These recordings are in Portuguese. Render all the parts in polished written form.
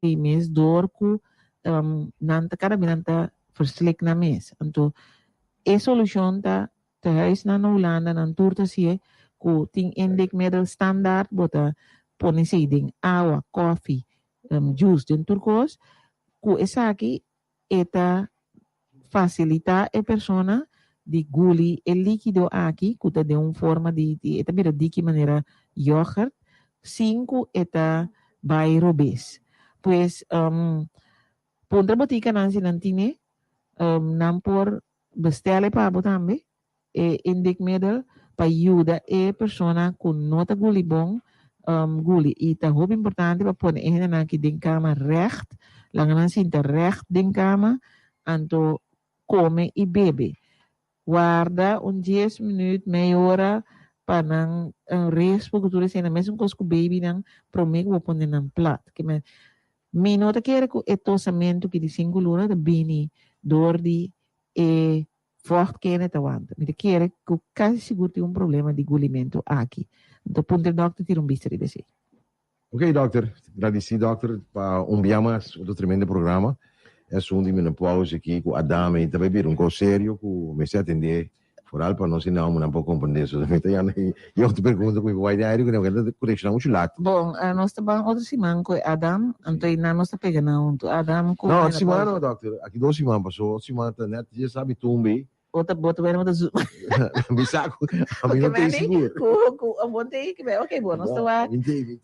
mes door ku nanta kada binanta verslik na mes. Anto e solution ta huis na Holanda nan turta siye ku ting indik middel standaard bota ponisi ding awa, coffee, juice den turcos ku esaki eta facilita e persona di guli el líquido aqui, kuta de un forma di eta bira diki manera yogurt, 5 eta by robes. Pues punta botica nansi nantine nampor bestelle pabo tambe e indik middel pa aiuta e persona con nota guli bom guli ita hoop importante pa pone e nanki din kama recht langanan sinta recht din kama anto come e bebe. Guarda un 10 minutos, meia hora para não respo que tu recebe mesmo com o baby não prometo vou pôr num prato que me nota que era que o tosamento que de 5 luna da bini dor de forte que é tawanta me que era que quase seguro tem problema de engolimento aqui então ponto doctor tira vista de você. Ok, doctor, agradeci doctor para mais outro tremendo programa. É de menopausa aqui com a dama e também vir sério com me se atender foral para nós não pouco compreender isso também eu te pergunto como vai dar que não quero conexão muito lato. Bom, nós estamos outra semana com Adam, então não nós está pegando não Adam com não semana doctor aqui 2 semanas passou semana net já sabe tumbe bota ver uma das bisaco a mim não tem seguro eu botei que ok bom nós estamos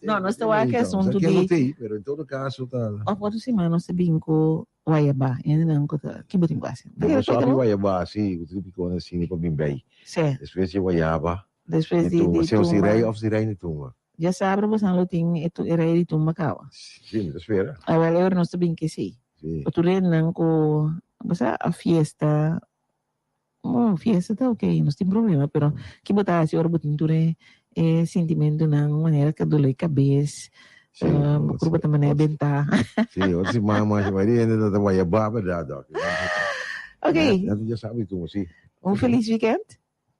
não nós estamos aqui assunto de pero em todo caso tá outra semana nós binco Guaiabá, ainda não que botem quase. Eu só vi Guaiabá, sim, o típico assim, para bem bem. Sim. Depois de Guaiabá. Depois de se o sirei of sirei de Tumba. Já sabe, você não tem rei de Tumba kawa. Sim, espera. Agora eu não estou bem que sim. O turno não com você a fiesta. Fiesta tá ok, não tem problema, pero que botar assim, ora botin turno sentimento não maneira que dói a cabeça. Curva também é bentar. Sim, outros mamães vai ainda da Guaiabá, verdade. Ok. Já sabe tu, sim. Feliz weekend.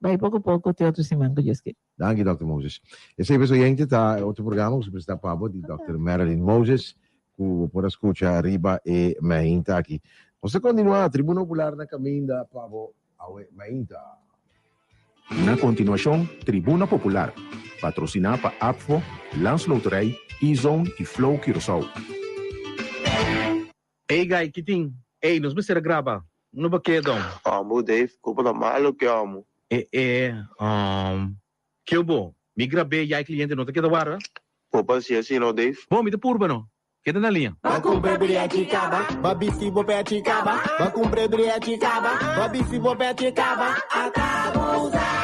Vai pouco a pouco até outra semana, que Deus quer. Danke, Dr. Moses. Esse episódio tá outro programa, o está pabo de Dr. Marilyn Moses, que por escutar Riba e Mainta aqui. Você continua a Tribuna Popular na caminho da pabo ao Mainta. Na continuação, Tribuna Popular, patrocinada por APFO, Landsloterij, E-Zone e Flow Curaçao. Hey, guy, kiting. Hey, nos mister graba. No ba kedong? Amo, Dave. Kupa na malo que amo. Kyobo, mi grabe yai cliente no te queda wara? Kupa siya sino, Dave. Bom, mi te purba no. Queda na linha. Vai cumprir briaticaba, babifi bopeticaba, vai cumprir briaticaba, babifi bopeticaba, acabou usar.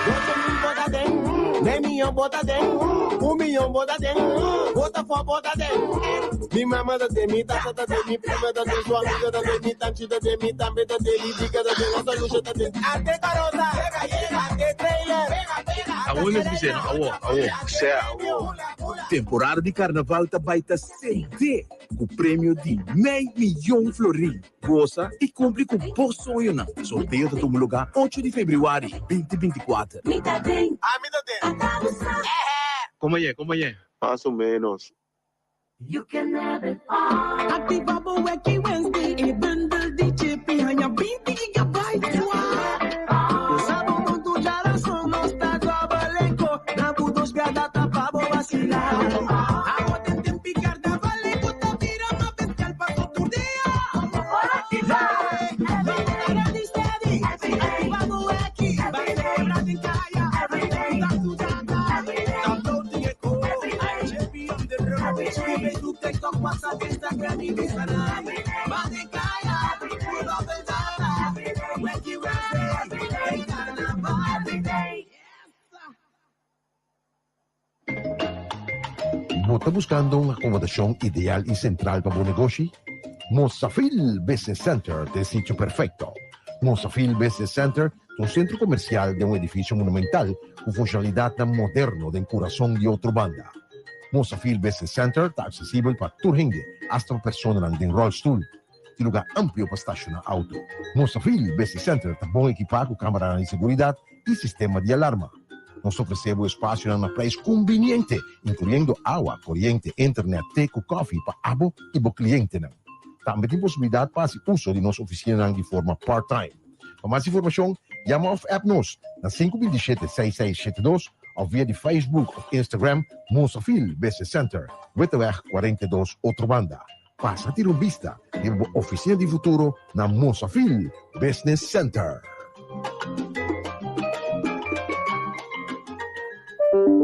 Nem milhão bota dentro, 1 milhão bota dentro, bota fora bota dentro. Mi mamãe da demi, tata da demi, prima da demi, sua amiga da demi, tante da demi, também da demi, diga da demi, outra luxa da demi. Até carota, até trailer. Awo mes bise no, awo. Temporada de carnaval tá baita CD, com prêmio de meio milhão florim. Goza e cumpre com o bom sonho na. Sorteio da toma lugar 8 de fevereiro 2024. Me dá bem. Como é? Mais ou menos. You can have it all. Activa o Wacky Wednesday e bundle de chip e ganha 20 GB. Sábado do geração não está trabalhando. Na budos piada tá pra vacilar. Agora tem tempo e carnaval e puta vira uma pescal pra todo dia. Era de steady. Activa o Wacky. Vai lembrar de caia. Everyday. Tá tudo downloading a code. Champion the road. Facebook, TikTok, WhatsApp, Instagram e Instagram. Vai caia. Pull up the data. Wacky Wednesday. Carnaval. ¿Está buscando una acomodación ideal y central para tu negocio? Mozafil Business Center es el sitio perfecto. Mozafil Business Center es un centro comercial de un edificio monumental con funcionalidad tan moderno de corazón de otra banda. Mozafil Business Center está accesible para tu gente, hasta personas en rollstool. Y lugar amplio para estacionar auto. Mozafil Business Center está bien equipado con cámaras de seguridad y sistema de alarma. Nós oferecemos espaço na preço conveniente, incluindo água, corrente, internet, teco, coffee para abo e para cliente. Também tem possibilidade para o uso de nossa oficina de forma part-time. Para mais informação, chama ao app nos na 527-6672 ou via de Facebook ou Instagram Monsafil Business Center, Wittenweg 42, outra banda. Passa a ter uma vista de oficina de futuro na Monsafil Business Center.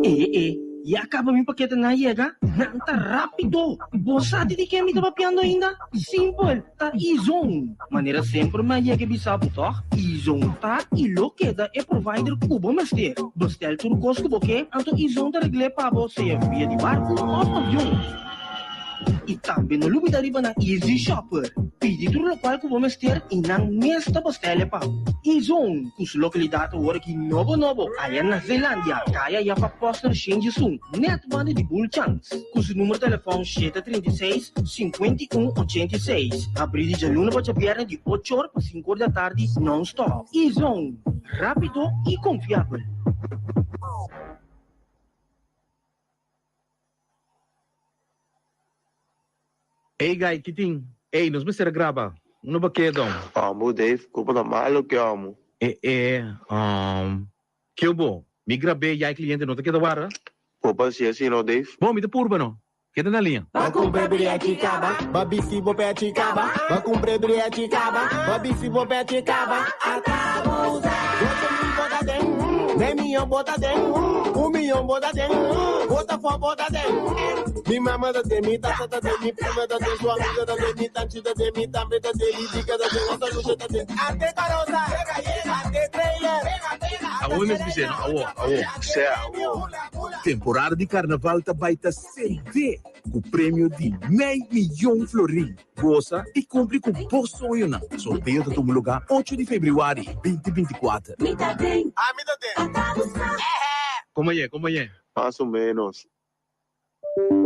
E acaba mi paquete na yega? Nanta rápido! Bossati di que me tava piando ainda? Simple, tá Izon. Maneira sempre ma yega bisabu toch? Izon tá e lo queda é provider kubo mester. Bestel turcos kubo que, anto Izon tá regle pa você via de barco ou avião. E também no lugar dariba na Easy Shopper. Pedi tudo local que vamos ter e não mesta bastela pa. Izon, kus localidade hora que novo, aí na Zelândia, kaya ya pa poster change sum, net bande de bull chance. Kus número telefone 736 5186. Abrir de luna para perna de 8 horas para 5 horas da tarde non-stop. Izon, rápido e confiável. Hey, guy, kiting. Hey, nos Mr. Graba. Ano ba kayo dong? Amo, Dave. Culpa da malo que amo. Kyubo, mi grabe ya cliente no te queda wara? Culpa se assim, não, Dave. Bom, mi te purba no. Queda na linha. Ba cumpre briete caba, ba bici bo pete caba, ba cumpre briete caba, ba bici bo pete caba, atabusa. Você me bota dentro, nem minha bota dentro, milhão bota dentro, bota fora bota dentro. Mi mamma da de mi, tata da de mi, prima da de sua amiga da de mi, tantita de mi, também da de mi, dica da de outra luta da de. Ante carosa, ante trailer, Awo mesmo dizendo, awo. Céu. Temporada de carnaval tá baita CD, com prêmio de meio milhão florim. Goza e compre com bom sonho na. Sorteio tá tomando lugar 8 de fevereiro 2024. ah, me dá tempo. Como é? Mais ou menos.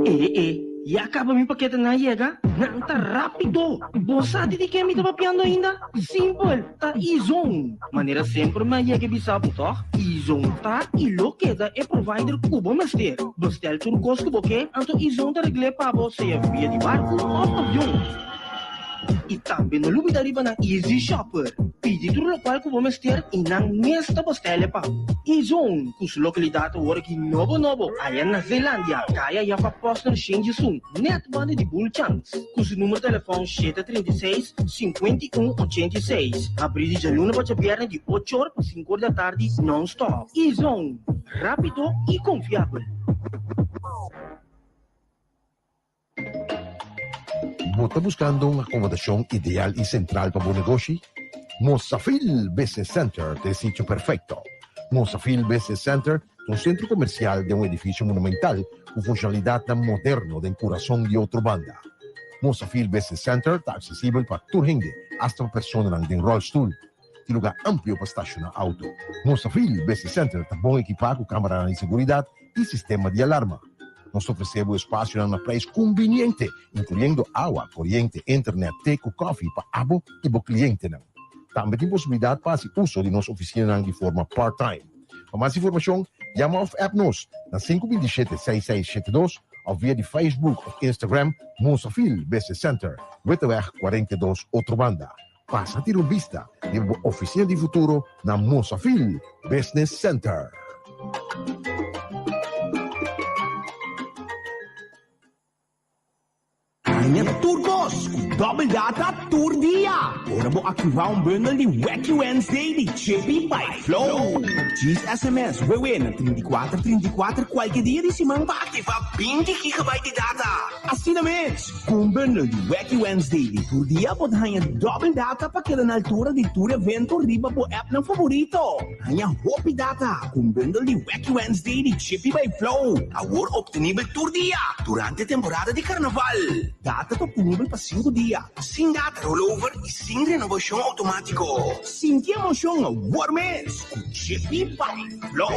E acaba mi paquete na yega? Nanta rápido! Bossati di que me tava piando ainda? Simple, tá Izon. Maneira sempre ma yega bisabu toch? Izon tá e lo queda é provider kubo mester. Bestel turcos kubo que, anto Izon tá regle pa você via de barco ou avião. E também no lugar dariba na Easy Shopper. Pedi tudo local que vamos ter e não mesta bastela pa. Izon, kus localidade hora que novo, aí na Zelândia, kaya ya pa poster change sum, net bande de bull chance. Kus número telefone 736 5186. Abrir de luna para perna de 8 horas para 5 horas da tarde non-stop. Izon, rápido e confiável. Está buscando uma acomodação ideal e central para o negócio? Monsafil Business Center é o sítio perfeito. Monsafil Business Center é um centro comercial de um edifício monumental com funcionalidade moderna do coração de outra banda. Monsafil Business Center está acessível para todo mundo, até para pessoas em rollstool. Tem lugar amplo para estacionar auto. Monsafil Business Center está bom equipado com câmera de segurança e sistema de alarma. Nós oferecemos espaço na preço conveniente, incluindo água, corrente, internet, teco, coffee para abo e para cliente. Também tem possibilidade para o uso de nossa oficina de forma part-time. Para mais informação, chama ao app nos na 527-6672 ou via de Facebook ou Instagram Monsafil Business Center, Wittenweg 42, outra banda. Passa a ter uma vista de oficina de futuro na Monsafil Business Center. Ganha Turcos! Double data Tour Dia! Ora mo ativar bundle de Wacky Wednesday de Chippy by Flow! Diz SMS, na 3434 qualquer dia de semana para ativar 20 GB de data! Assinamentos! Com bundle de Wacky Wednesday de Tour Dia pode ganhar double data para quedar na altura de tour evento riba po app ng favorito! Ganha Hopi Data com bundle de Wacky Wednesday de Chippy by Flow! Agora obtenível Tour Dia durante temporada de carnaval! Data obtenível para 5 dias, sem data rollover e sem renovação automático. Sinti emoção a Warmes com Chippy by Flow.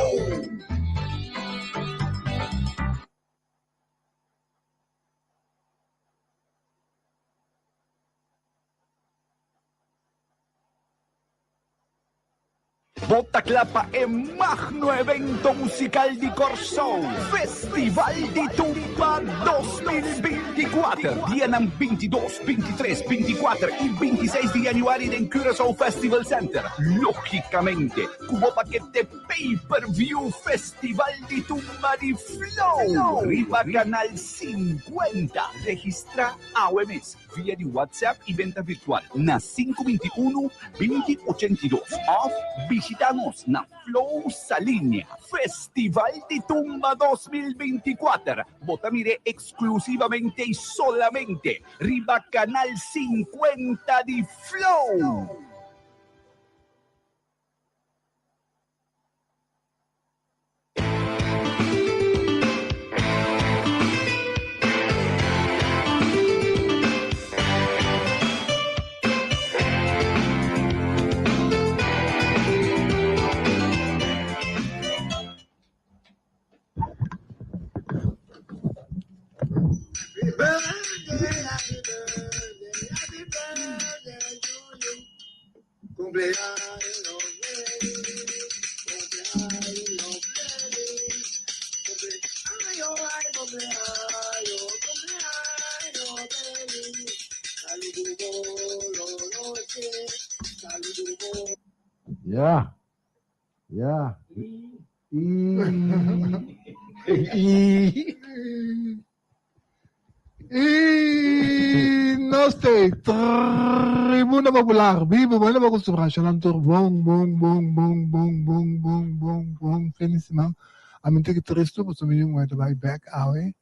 Bottaclapa e magno evento musical di Corso, Festival di Tumba 2024. Dia ng 22, 23, 24 y 26 de January en Curaçao Festival Center. Lógicamente, como paquete pay-per-view Festival di Tumba di Flow. Riba Canal 50. Registra AOMS via di WhatsApp y venta virtual na 521-2082 o visitanos na Flow sa línea. Festival de Tumba 2024. Botamire exclusivamente y solamente Riba Canal 50 de Flow. Yeah. Yeah. E nós temos Tribuna Popular, vivo, mas não vou costurar, chamando bom, finissement. A mim tem que triste, porque me vai to buy back away.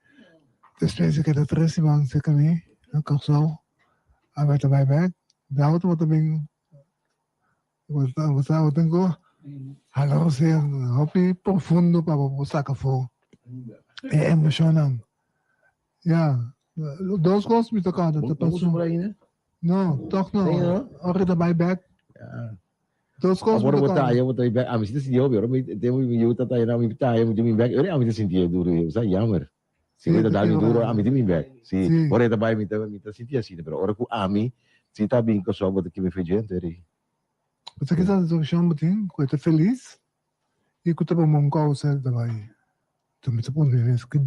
Depois que da triste, vão ser kami, no corso, a vai to buy back. Da outra mo também, você tenho, algo ser, hobby profundo para você que for, é emocionante. Yeah. Those costs me tocado. No, toch no. Oké, de buyback. Those costs me tocado. Tayo mo tayo back. Amis ito si Dio, pero may temo yung yuta tayo na may tayo mo yung back. Ori amis ito si Dio duro yung sa yammer. Si mo dali duro amis ito yung back. Si ori ta bay mi ta si Dio si pero ori ko ami si ta bin ko so boto que me fez gente ri. Você quer saber o chão botin? Que tá feliz? E que tá bom mongo sa da bay. Tu me tá bom feliz que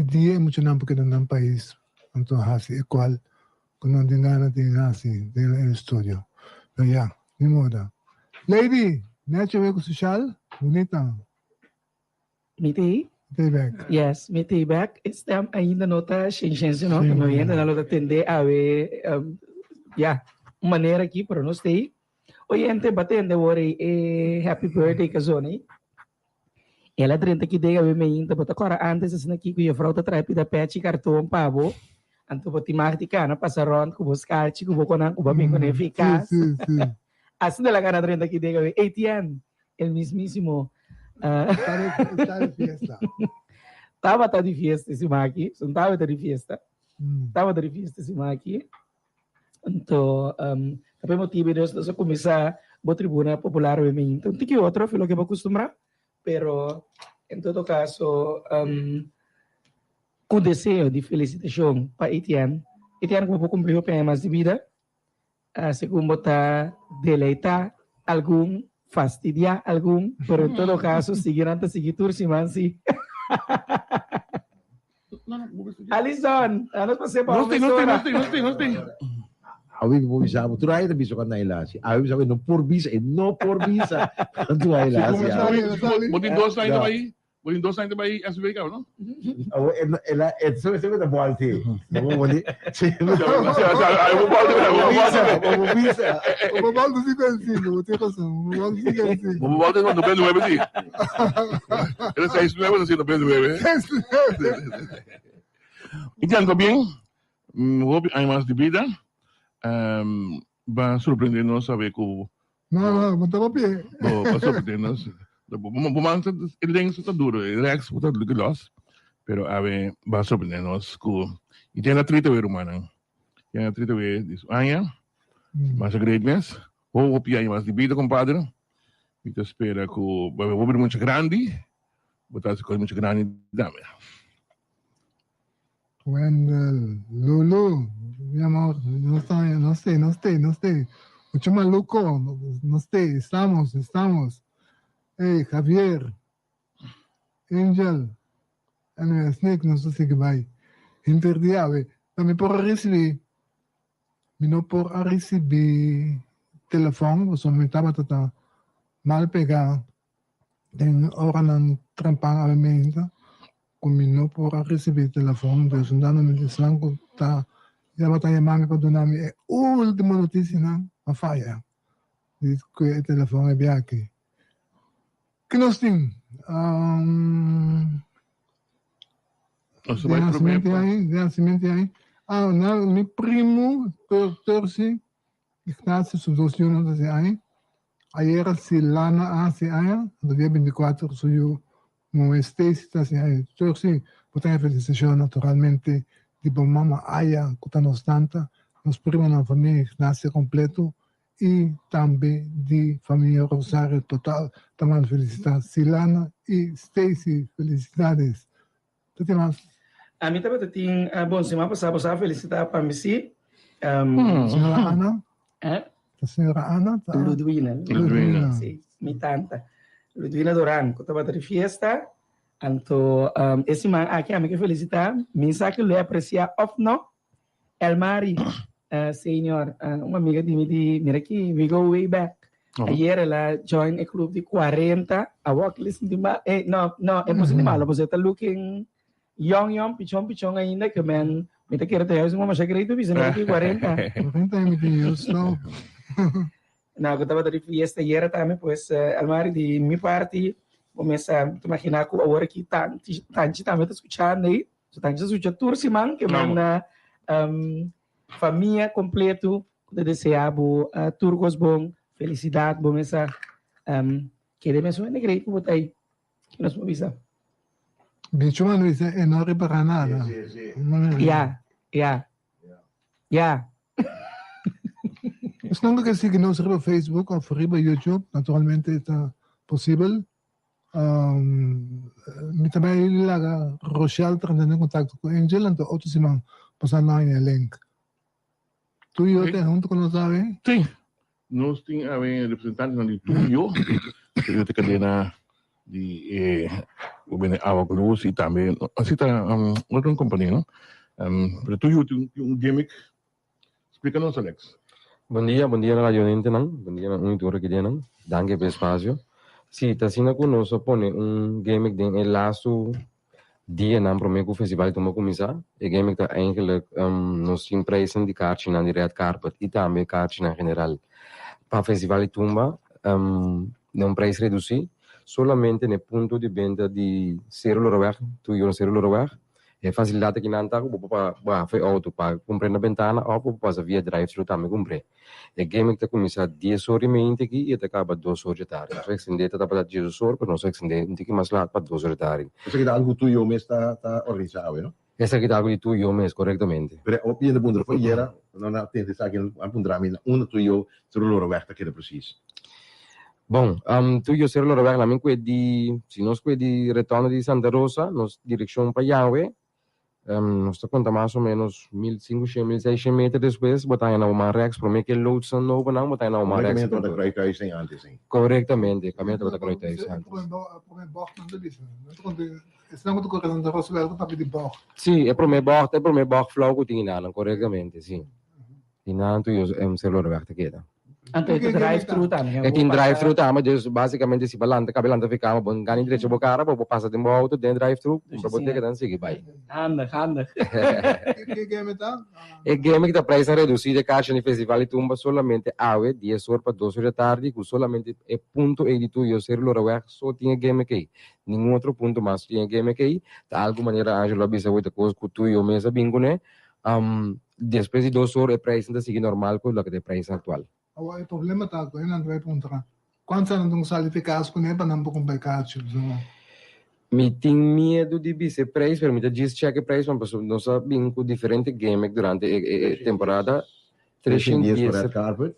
dia emocionante porque não país então assim igual quando não tem nada tem assim tem a história então yeah nem moda lady network social bonita Mitei? back Yes, Mitei back. Estamos ainda nota change no no ainda na luta atender a ver yeah maneira aqui para nós ter oyente batendo ore happy birthday kazoni. Ela 30 que dega me ainda bota agora antes assim aqui que a frauta trai da pet cartão pavo anto boti marticana passaron com buscar chico vou com o bami com eficaz assim da cara 30 que dega ATM el mismísimo está de fiesta tava de fiesta esse maqui não tava de fiesta tava de fiesta esse maqui então também motivo de nós começar a tribuna popular me então tem que outro filo que vou acostumar pero en todo caso con deseo de felicitación para Etienne como cumplió apenas de vida según está deleitar algún fastidiar algún pero en todo caso seguir antes seguir turcimansi Alison ano pasé para no estoy Awi mo bisa mo turay na biso ka na ilasi. Awi sabi no por visa Anto ay ilasi. Botin dos na ito ba SBK, no? Ela eso na bolte. Mo muli. Ayaw mo visa do Cigancinho tem razão Bobote no depende 9 sí. Ele 6-9 así depende 9. Entiendo bien. Hope hay más de vida. Va a sorprendernos saber que não estava bem va a sorprendernos momento el lenguaje está duro el rex está los pero va a sorprendernos que y tiene la trita ver humana tiene la trita ver dice más greatness o pia más de vida compadre y te espera que va a haber mucho grande botar se coisa mucho grande dame Wendell Lulu mi amor, no sé. Mucho maluco, no sé, estamos. Hey, Javier, Angel, Snake, no sé si que va. Interdiave, também por receber. Não por receber telefone, você me estava tentando mal pegar. Tem hora não trampar a mesa, como não por receber telefone, Deus não me diz que tá. Já vai estar chamando para donar me a última notícia, não? A falha. Diz que o telefone é bem aqui. Que nós temos? Nascimento aí. Não, meu primo, torce, Ignacio, sus 2 anos aí. Ayer si Lana hace aí, no dia 24, suyo no Stacy, aí. Torce, botar a felicitação naturalmente, tipo, mama Aya, que está nos tanta, nos primos na família Ignacio completo, e também de família Rosário total, também felicitar Silana e Stacy, felicidades. Tu tem mais? A mim também tem, bom, semana passada eu felicitar para mim, Senhora Ana? A senhora Ana? Ludwina. Sim, minha tanta. Ludwina Duran, que estava de festa. Então, esse man aqui, a mim que felicitar, me sabe que apreciar of no, Elmari, senhor, uma amiga de mim, mira aqui, we go way back. Ayer ela join a clube de 40, a walk listen de mal, não, é possível mal, você está looking young, pichong ainda, que man, me te quero ter uma macha grito, bisa na aqui 40. 40 anos, não. Não, eu estava de fiesta ayer também, pues, Almari de minha parte, começa a imaginar que agora que tanto também está escutando aí, tanto escuta tudo se man, que man na família completo, de deseabo, turcos bom, felicidade, bom essa, que de mesmo é negrito, que botar aí, que nós vamos ver. Bicho, mano, isso é enorme para nada. Yeah. Mas não que siga nos riba Facebook ou riba YouTube, naturalmente está possível. Me também lá Rochelle trazendo em contato com Angel, então outros irmãos passando lá em link. Tu e eu tem junto com nós, sabe? Sim. Nós temos representantes de tu e eu, que eu te cadena de Água Luz e também assim está outra companhia, não? Pero tu e eu gimmick. Explica-nos, Alex. Bom dia na Radio Nintenang. Bom dia na unitura que tem, danke pelo espaço. Sim, está sendo conosco pone gimmick de laço dia na prometo festival toma começar. E gimmick está eigenlijk nos tem prijzen de kaartje na die red carpet e também kaartje na general. Para festival tumba não prijs reduzido, solamente no ponto de venda de €0 tu e €0. É facilidade que não está para fazer auto para comprar na ventana ou para passar via drive-thru também comprar. E game que começa 10 horas e meia aqui e acaba 2 horas de tarde. Só que se ainda está para 10 horas, mas não sei se ainda tem mais lá para 2 horas de tarde. Essa que algo tu e eu mesmo está organizado, não? Essa que algo de tu e eu mesmo, corretamente. Pero op je de boender foi era, não na tente sabe aan pundrami na tu e eu €0 weg dat que preciso. Bom, tu e eu €0 weg, lá me di, se nós di retorno de Santa Rosa, nos direção para Yahweh. Nós está conta mais ou menos 1.500, 1.600 metros depois, botar na uma Rex, para mim que load são novo não, botar na uma Rex. Caminho da Croithuis sem antes, sim. Corretamente, caminho da Croithuis antes. Sim, é para mim borg flow que tem na, corretamente, sim. E não tu é celular werk que dá. Então, é drive-thru também. É tem drive-thru também, basicamente se balanta, cabelanta fica, bom, ganha direito para o cara, para passar de uma auto dentro drive-thru, para botar que dança que vai. Anda. Que game tá? É game que está preço reduzido, caixa no festival e tumba solamente ave 10 horas para 2 horas da tarde, com solamente é ponto e tu e o celular werk só tinha game aqui. Nenhum outro ponto mais tinha game aqui. De alguma maneira, a gente avisa outra coisa que tu e o mesa bingo, né? Depois de 2 horas, é preço ainda seguir normal com o que é preço atual. O problema está com ele, não vai perguntar. Quantos anos não salificados com ele para não comprar cartas? Me tem medo de ser preço, mas me diz check preço, mas não sabe com diferente game durante a temporada. 300 dias para carpet,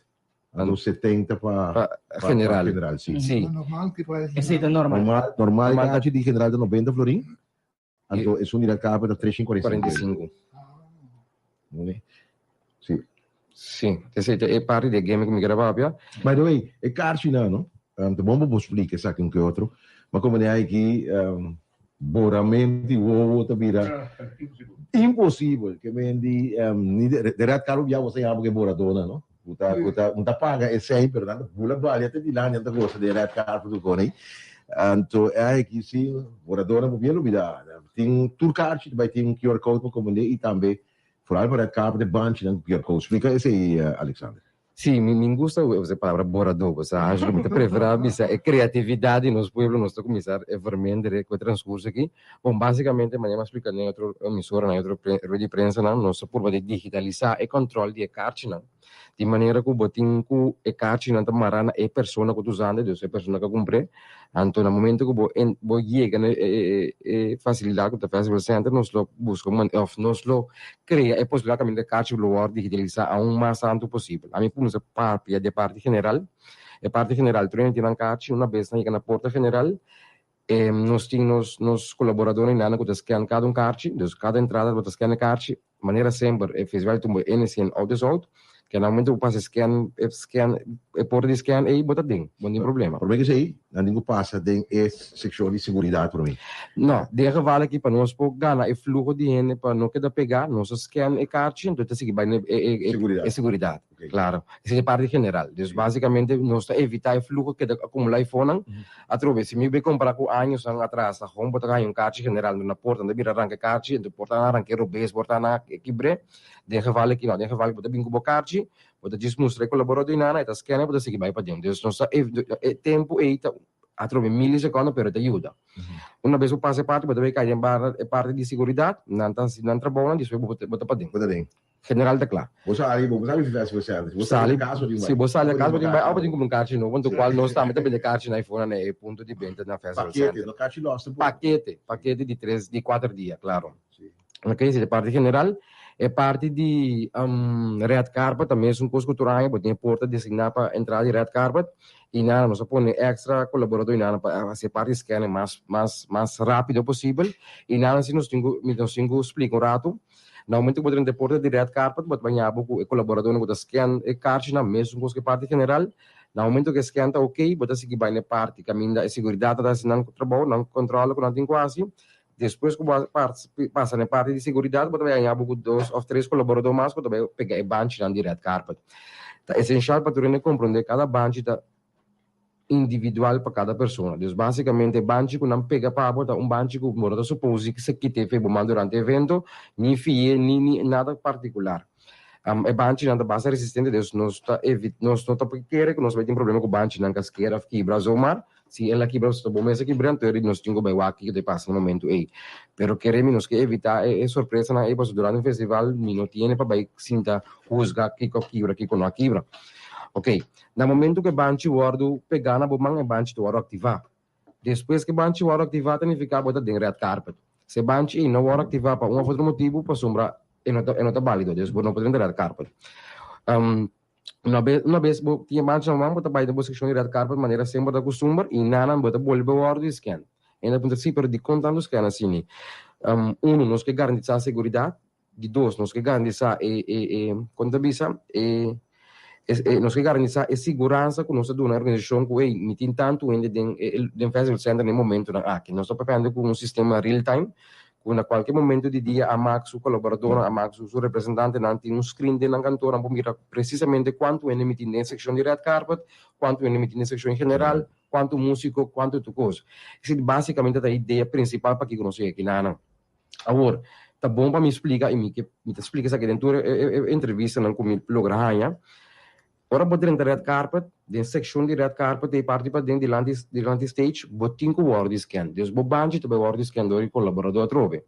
anos 70 para general. Sim. Sim. Normal que parece. Esse é normal. Normal carpet de general de 90 florim. Então, é um direct carpet de 345. Sim. Sim, é parte de game que me grava propria. By the way, é carcina, no? Te bomba vos explica, sabe um que outro. Mas como é aqui, boramente o te vira impossível que vendi de red caro já você sabe que boradona, no? Uta paga é sempre, né? Bula vale até de lá, não gosta de red caro do cone. Então é aqui sim, boradona mo bien vida. Tem tour card, vai ter um QR code para comandar e também vooral para red card de bunch dan QR code. Explica esse aí, Alexander. Sim, me gusta a palavra borador, você acha que me preferível é criatividade nos pueblos, nós estamos começar a fermenter com o transcurso aqui. Bom, basicamente, amanhã me explica em outra emissora, em outra rede de prensa, nossa curva de digitalizar e controle de carte, de maneira que o botim que a carte não marana é pessoa que tu usando, é pessoa que compre. Então, no momento que você chega e facilidade que o Festival Center, nós buscamos, nós cria a possibilidade que a carte lo digitalizar ao mais tanto possível. A mim, como se parte de parte general, a parte general, tu tem na carte, uma vez na porta general, nós temos nos colaboradores na que scan cada carte, cada entrada que scan a carte, maneira sempre, o festival tumbo NCN out que no momento que passa scan, porta de scan e bota dentro, não tem problema. O problema é que aí, não passa dentro é secção de segurança para mim. Não, deixa vale aqui para nós por ganhar o fluxo de gente para não queda pegar, nós scan e carte, então tem que vai segurança. Okay. Claro, essa é a parte general. Então, basicamente, nós evitar o fluxo que acumula iPhone, através se me bem comprar com anos atrás, a home botar um carte general na porta, onde vira arranca carte, então porta arranca robês, porta na quebre, deixa vale aqui não, deixa vale botar bem com carte, botar diz mostrar colaborador na, e tá scan, botar seguir vai para dentro. Então, nós tempo e através milisegundos, pero te ajuda. Uma vez eu passo parte, botar bem cair em barra, parte de segurança, não trabalha, depois botar para dentro. General da claro. Você sabe o festival Center. Você sabe caso de se você sabe caso de vai, tem como carte novo, do qual nós estamos também de carte na iPhone, né, ponto de venda na festival Center. No carte nosso. Paquete de 4 dias, claro. Ok, essa é a parte general. É parte de red carpet, também é coisa cultural, porque tem porta designada para entrar de red carpet, e nada, nós põe extra colaborador para fazer parte scan mais rápido possível, e nada, se nós temos explicar um rato, no momento que você tem porta de red carpet, você vai com o colaborador que scan e carte na mesma coisa que parte general, no momento que scan está ok, você seguir vai na parte, caminho da segurança, da não trabalho, não controla, não tem quase. Depois que passa na parte de segurança, você vai ganhar com 2 ou 3 colaboradores mais, você vai pegar o bunch na red carpet. É essencial para tu compreender cada bunch individual para cada pessoa. Então, basicamente, o bunch que não pega para um bunch que você supõe que se quite durante o evento, nem fie, nem nada particular. O bunch não base resistente, nós não estamos querendo que nós vai ter problema com o bunch, não casqueira, quebra, zomar. Se ela quebra, se bom mês quebra, então nós temos que ver aqui que passa no momento aí. Pero queremos que evitar a surpresa na época durante o festival, não tem para vai sinta juzgar que quebra, que não quebra. Ok, no momento que o banco guardo pegar na bomba, o banco guardo ativar. Depois que o banco guardo ativar, tem que ficar botado em red carpet. Se o banco não guardo ativar por um ou outro motivo, para sombra, não está válido, depois não pode entrar red carpet. Uma vez tinha banco na mão, botar a seção de red carpet, de maneira sempre da costume, e nada, botar bolha guardo e scan. Ainda por si, pero de contando scan assim. Nós que garantizar a segurança, de 2, nós que garantizar contabilizar nós que garantizar a segurança que nós temos na organização que me tem tanto ainda dentro Festival Center no momento que nós estamos preparando com um sistema real time que a qualquer momento do dia a Max, o colaborador, a Max, o representante, não tem um screen de na cantora, para mirar precisamente quanto é emitido na secção de red carpet, quanto é emitido na secção general, quanto músico, quanto tu coisa. Essa é basicamente a ideia principal para que nós aqui na agora, tá bom para me explicar e me explica isso aqui dentro da entrevista com o programa. Ora, pode entrar red carpet, dentro da secção de red carpet, e parte para dentro de stage, botin com word scan. Deus, o banco também word scan do colaborador trove.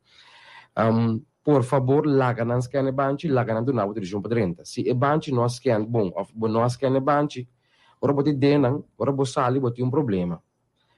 Por favor, larga não scan o banco, larga não do nada de para dentro. Se o banco não scan, bom, não scan o banco, ora pode dentro, ora pode sair, pode ter problema.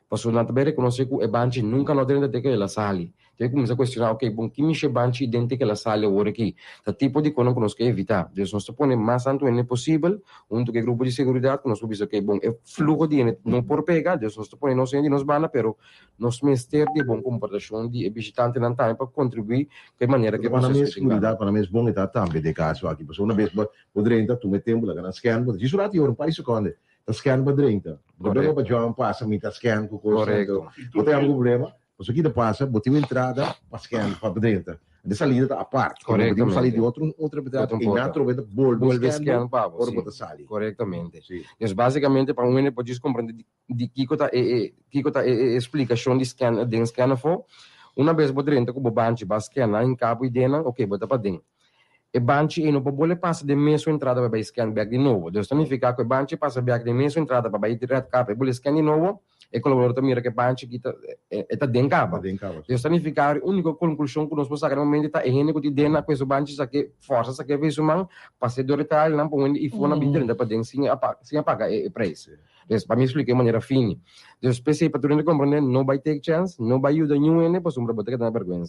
Posso non bere conosce che e banci nunca no dentro te che la sali. Te comincia a questionare, ok, bon, chi mi c'è banci identiche la sali ora chi? Da tipo di non conosco evita. Adesso non sto pone ma santo è possibile, un che gruppo di segurità conosco visto che bon, e flugo di non por pega, adesso non sto pone non senti non sbana, però non smester di buon comportamento di visitante non time per contribuire in maniera che para mim seguridade para mim é bom estar também de caso aqui pessoa uma vez podrenta tu metemos lá na scan ci sono ati ora un paio secondi ta scan badrenta problema para João passa mi ta scan com coisa corretto tem algum problema posso aqui da passa botivo entrada para scan para badrenta de salida a parte corretamente salir de outra pedra e altro veda vuelve scan pa ora bota sali correttamente yes basicamente para um pode compreender di kikota e explicação de scan for una vez bodrenta com banchi ba scan in capo e dena ok bota para dentro e banchi e non può vuole passa de messo entrada para scan back di nuovo devo significa che banchi passa back de messo entrada para ir direto capo e vuole scan di nuovo e collaboratore mira che banchi kita e ta den capa devo significa l'unica conclusione che non posso sagare momento ta e hene ko di dena questo banchi sa che forza sa che viso man passa do retale non può i fona bidere para den sin apaga e preço. Para me explicar de maneira fina. Eu pensei para tu compreender, não vai take chance, não vai ajudar nenhum, pois uma botar que dá vergonha.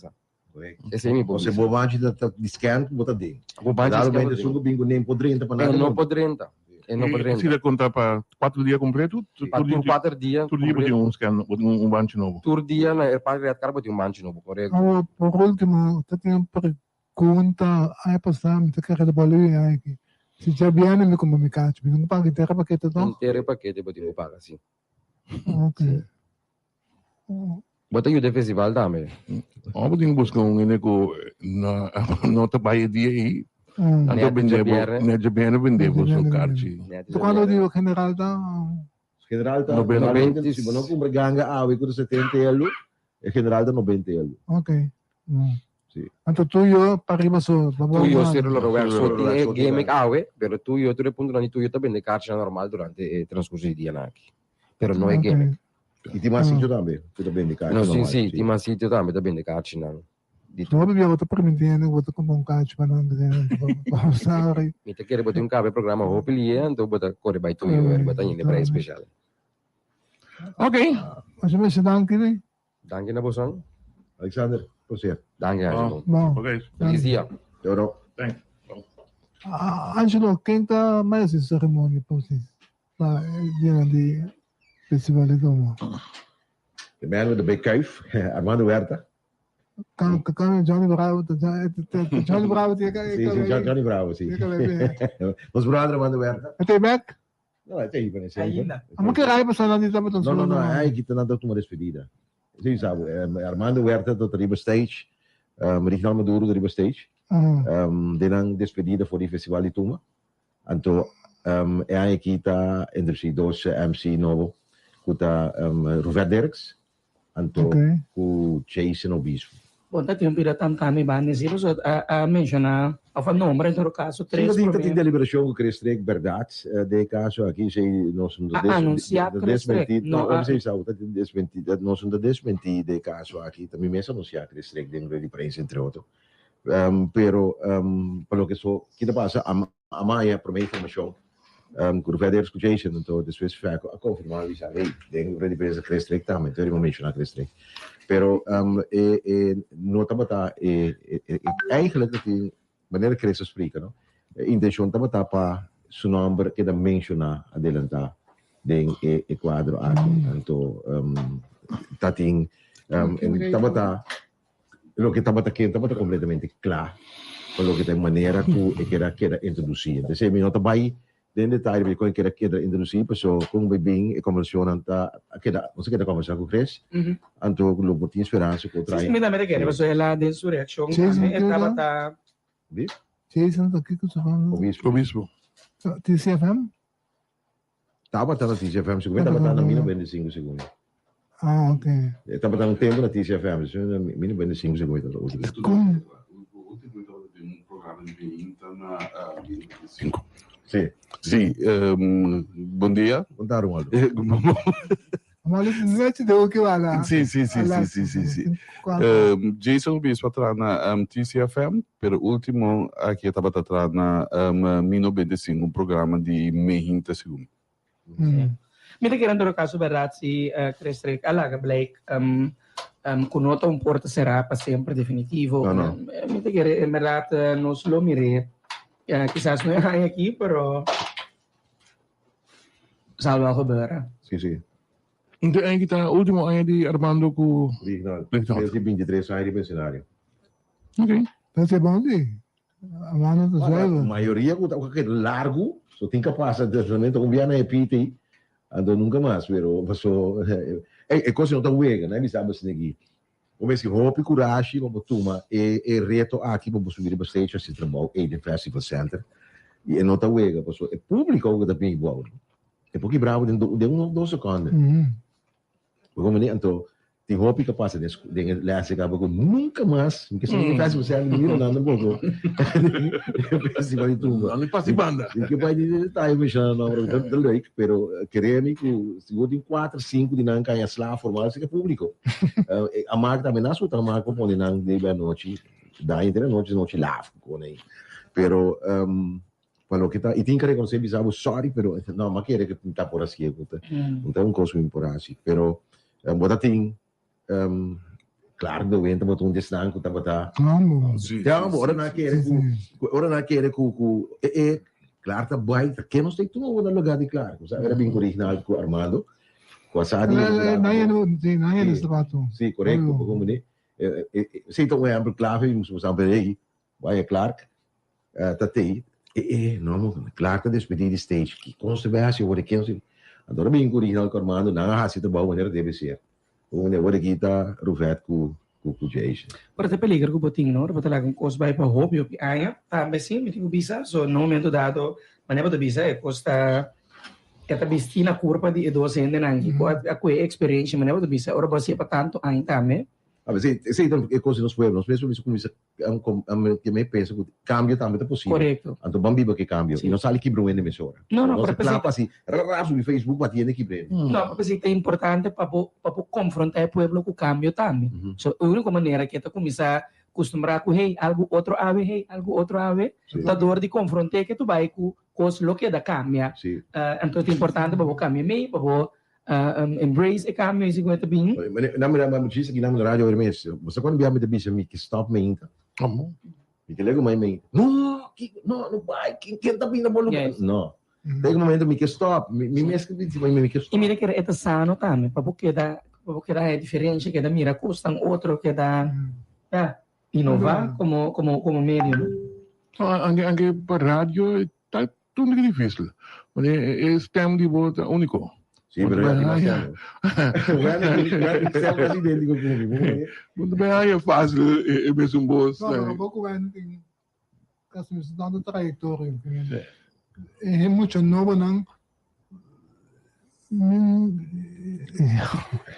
Esse é meu ponto. Você boa banchi de scan bota dentro. Boa banchi de scan. Sugo bingo nem podrenta para nada. Não podrenta. Não podrenta. Se ele contar para 4 dias completo, por 4 dias. Tu dia pode scan, um banchi novo. Tur dia na parte de cara pode banchi novo, correto? Por último, tenho uma pergunta, aí passamos, te quero devolver aqui. Se già viene mi comunicate, mi non paghi intero pacchetto no? Intero pacchetto potevo pagare, sì. Ok. Bota aiuto festival dame. Ho potuto buscare un eco nota paio di anche vendevo sul carci. Quando dico che in realtà generalta non compra ganga awe con 70 euro e generalta 90 euro. Ok. Anto tuyo arriva su tuyo sero lo verso game awe pero tuyo tu punto non tuyo ta vende carci normal durante il trascorso di anche però non è game e ti massiccio tambe tu ta vende carci no sì ti massiccio tambe ta vende carci non no abbiamo to permettere vuoto come un calcio ma non sorry mi te chiede un cave programma hopili e anto bota corre by tuyo e bota in pre speciale ok ma se messo danke na bosan Alexander Proseer. Danke Angelo. Ok. Feliz dia. Ciao. Thanks. Angelo, quem tá mais em cerimônia para vocês? Lá, di festival de Domo. The man with the big kuif, Armando Huerta. Kan Johnny Bravo, Johnny Bravo tinha Sì, Johnny Bravo, sì. Nos brother Armando Huerta. Até back? No, até aí, né? Ainda. Mas que raiva só não dizia para No, aí que tá dando uma despedida. Sim, sabe, Armando Huerta do Riba Stage, Reginald Maduro do Riba Stage, denang despedida voor die festival di Tuma. Anto, aí kita entre dois MC novo, kuta Robert Derks, anto ku Jason Obispo. Bom, tá tem um piratão também, mas isso a mencionar, a nome, no caso, 3 Sim, tem deliberação que cresce verdade, de caso aqui sei nós somos desmentido, não sei se está desmentido, nós somos desmentido de caso aqui, também mesmo anunciar cresce dentro de prensa entre outros. Pero pelo que só que passa a Maia para minha informação, com o Federer Jason, então depois fica a confirmar isso aí, dentro de prensa cresce também, então ele mencionar cresce. Pero nota bata eigenlijk que maneira que eles explicam, intenção tá bata para su nome que da menciona adelanta den e quadro aqui, então tating tá bata lo que tá bata completamente claro, lo que tem maneira que era introduzir. Então se me nota vai den detalhe vi kon kera introduzir so kung bibing e conversione anta keda non so che da conversare con Chris anto globo ti speranza ko trai mi da me che so la resurrection e stava Jason da che cosa fanno Obispo TCFM stava da TCFM secondo me stava meno 25 secondi ah ok stava da un tempo da TCFM meno 25 secondi come un programma di interna 25 Sì, sì buon dia. Buon Romualdo. Ma invece devo che vada. Sì. Jason Obispo tra na TCFM, per ultimo aqui estava tra na Mino 25, um programa de meia segundo. Mita querendo o caso Berazzi, Crestrek, alaga Blake, conota un porta será para sempre definitivo. No. Mita querendo, en verdad, no solo mire, quizás no hay aquí, pero salva gebeuren. Sì. Então, aí que tá, último ano de Armando com... Regional. 2023 anni di pensionario. Ok. Dat is bom, sim. A mano do A céu. maioria que largo, só tem capaz de tratamento com viana e piti, ando nunca mais, pero passou é coisa não tá uega, né? Me sabe assim aqui. O mês que roupa e coragem, vamos tomar e reto aqui para subir para stage assim trabalho e de festival center e não tá uega, passou é público que tá bem igual. É porque bravo de 2 segundos. Como nem então tem roupa capaz de lá se acaba com nunca mais, porque se não faz você não nada pouco. Festival de tumba. Não passa banda. Que vai de tá eu mexendo na hora do leite, pero queremos que se tem 4, 5 de não caia lá formal se é público. A marca também não só marca compõe não de noite, da entre noite lá com aí. Pero quando que tá e tem que reconhecer bizarro sorry, pero não, mas quer que tá por assim, então um consumo por assim, pero bota tem claro, do vento botou desnang ko tabata. Ora na querer ku claro tá bem, que não sei tu no lugar de claro, sabe? Era bem original com Armando. Com a Sadi. Não é esse bato. Sim, correto, como né? Sei então é amplo clave, nos usamos aí. Vai Clark. Tatei. Não, Clark tá despedido de stage. Que conservasse o que não adoro bem original com Armando, não há sido bom maneira deve ser. O negócio aqui tá ruvet com Jason. Para te peligro com o botinho, não? Para lá com coisa vai para hobby, o aia, também sim, me tenho bisa, so no momento dado, maneira de bisa é costa esta bistina curva de 200 nangi, a experiência maneira de bisa, ora você para tanto ainda também. Sei então é coisa nos pueblos, mesmo isso começa que me pensa que cambio também é possível. Correto. Então vamos ver que cambio. E não sale que bruno emissora. Não, para claro assim, raso no Facebook vai ter que breve. Não, porque é importante para confrontar o pueblo com o cambio também. So, a única maneira que tu começar a acostumar com algo outro ave, da dor de confrontar que tu vai com coisas lo que da cambia. Então é importante para o cambio meio, para embrace e cambio e seguinte bem. Na minha disse que na minha rádio era mesmo. Você quando vier me de bicho me que stop me ainda. Como? E que lego mais me. Não vai, quem tá vindo bolo. Não. Tem um momento me que stop, me mesmo que diz me que stop. E mira que é sano também, porque dá é diferente que da mira custa outro que dá inovar como meio. Anche para rádio tá tudo difícil. Mas é stem de volta único. Sì, però siamo idêntico comigo. Muito bem, aí é fácil, é mesmo um bom. Não, um pouco bem, tem casos dando trajetória. É muito novo, não.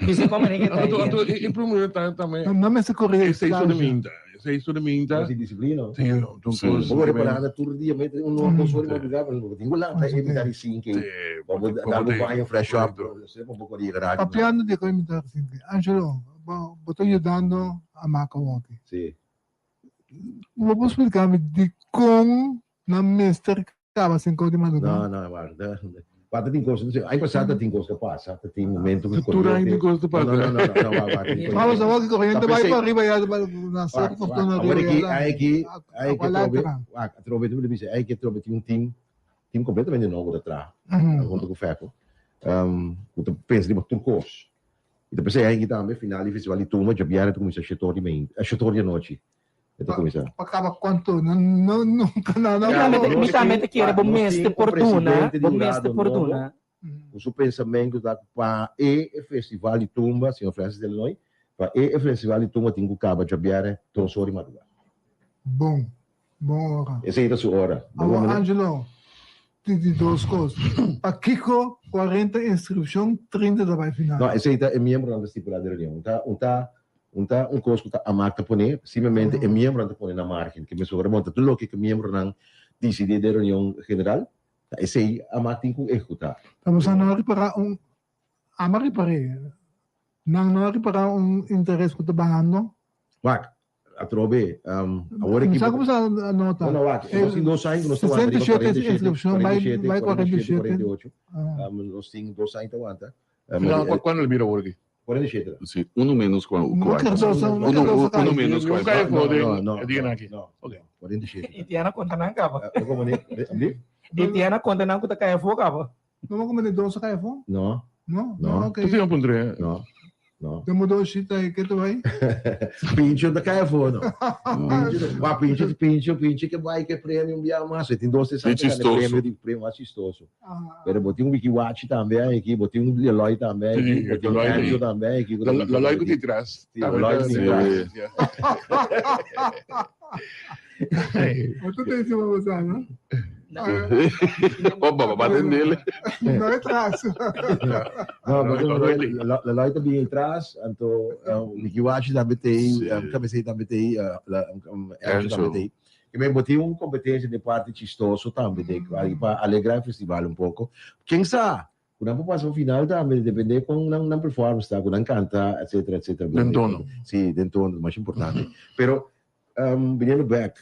Isso é como ninguém tá. Em primeiro também. Não me se corrige. Sei minta. Si disciplina. Sì, Poi preparare tutto il dia, mettere un nuovo console in madrugada, tengo là, evitare i sinchi. Davo banho, fresh up, sempre un po' di garage. Papiano di come mi Angelo, sto aiutando a Macawaki. Sì. Vuoi può spiegarmi di come la mister cava sin codi madrugada? No, guarda. Guarda, tem coisa, aí passada tem coisa que passa, tem momento que tu tem coisa que passa. Não. Vamos a ver que corrente vai para arriba e na sala fortuna arriba. Aí que trove tudo isso, aí que trove um time completamente novo atrás, junto com o Feco. Tu pensa de botar turcos. E depois aí que também final de festival de turma, já vieram tu começa a chetor de noite. Acaba quanto nunca nada. Mi também que era bom mês de fortuna, O seu pensamento da para o festival de tumba, senhor Francis del Noi, para o festival de tumba tem que acabar já vier tonsor de madrugada. Bom hora. Essa é a sua hora. Angelo, tem duas coisas. Para Kiko, 40 inscrição, 30 da vai final. Não, essa é membro da estipulada de reunião. Um coisa que a marca põe, simplesmente é membro da põe na marca, que me sobremonta tudo o que é membro não decide da reunião general, esse aí a marca tem que executar. Vamos a não reparar não reparar interesse que está banhando? Mas, Atrobe, agora que... Sabe como está a nota? Não, aqui, nós temos 2 anos, nós estamos 67 inscrição, vai 47. 48. Nós temos 2 anos, aguanta. Quando ele vira aqui? 47. Sì, uno menos qua. Não quero só Uno menos qua. Não, aqui. não, 47. Itiana conta nang kaba. Como nem? Itiana conta nang kuta kaya fo kaba. Não como de 12 kaya fo? Não. Não, ok. Tu tem um pondre? Não. Não. Temos 2 chita aí que tu vai. Pincho da kaya fo, não. Pincho que vai que prêmio via massa, tem 12 anos prêmio assistoso. Pero botei Wikiwatch também aqui, botei Leloy também, botei Andrew também aqui. Leloy que te traz. Leloy que te traz. Tu tem esse você, não? Opa, bater nele. Não é traço. Não, Leloy também traz, então Wikiwatch também tem, cabeceira também tem, Andrew também tem. E me botei competência de parte chistoso também, para alegrar o festival um pouco. Quem sabe? Quando a população final também depende com na performance, tá? Quando canta, etc. Dentono. Sim, dentono, mais importante. Pero vindo back,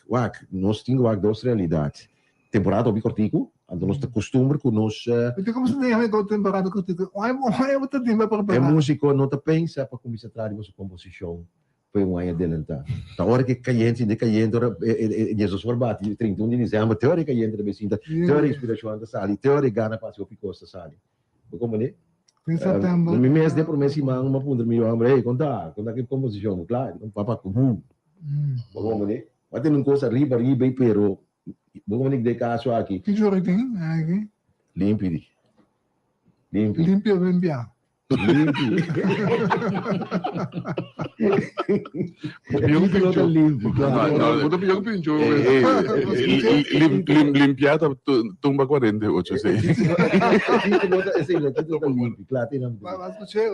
nós temos 2 realidades. Temporada obi cortico, então nós acostumamos com nós. Então como se nem com temporada cortico? Ai, muito tempo para preparar. É músico não te pensa para começar a trabalhar sua composição. Foi um ano adelantado. Na hora que caiente, Jesus forbati, 31 de dezembro, teoria caiente da becinta, teoria inspiração da sali, teoria gana para o picosta sali. Como né? Em setembro. No mês de promessa imang uma pundra milhão, homem, conta que composição, claro, não papa comum. Como né? Mas tem uma coisa riba, pero vamos nem de caso aqui. Que juro tem aqui? Limpio. Yung pincho. Limpiata tumba 48, sì. Escuché.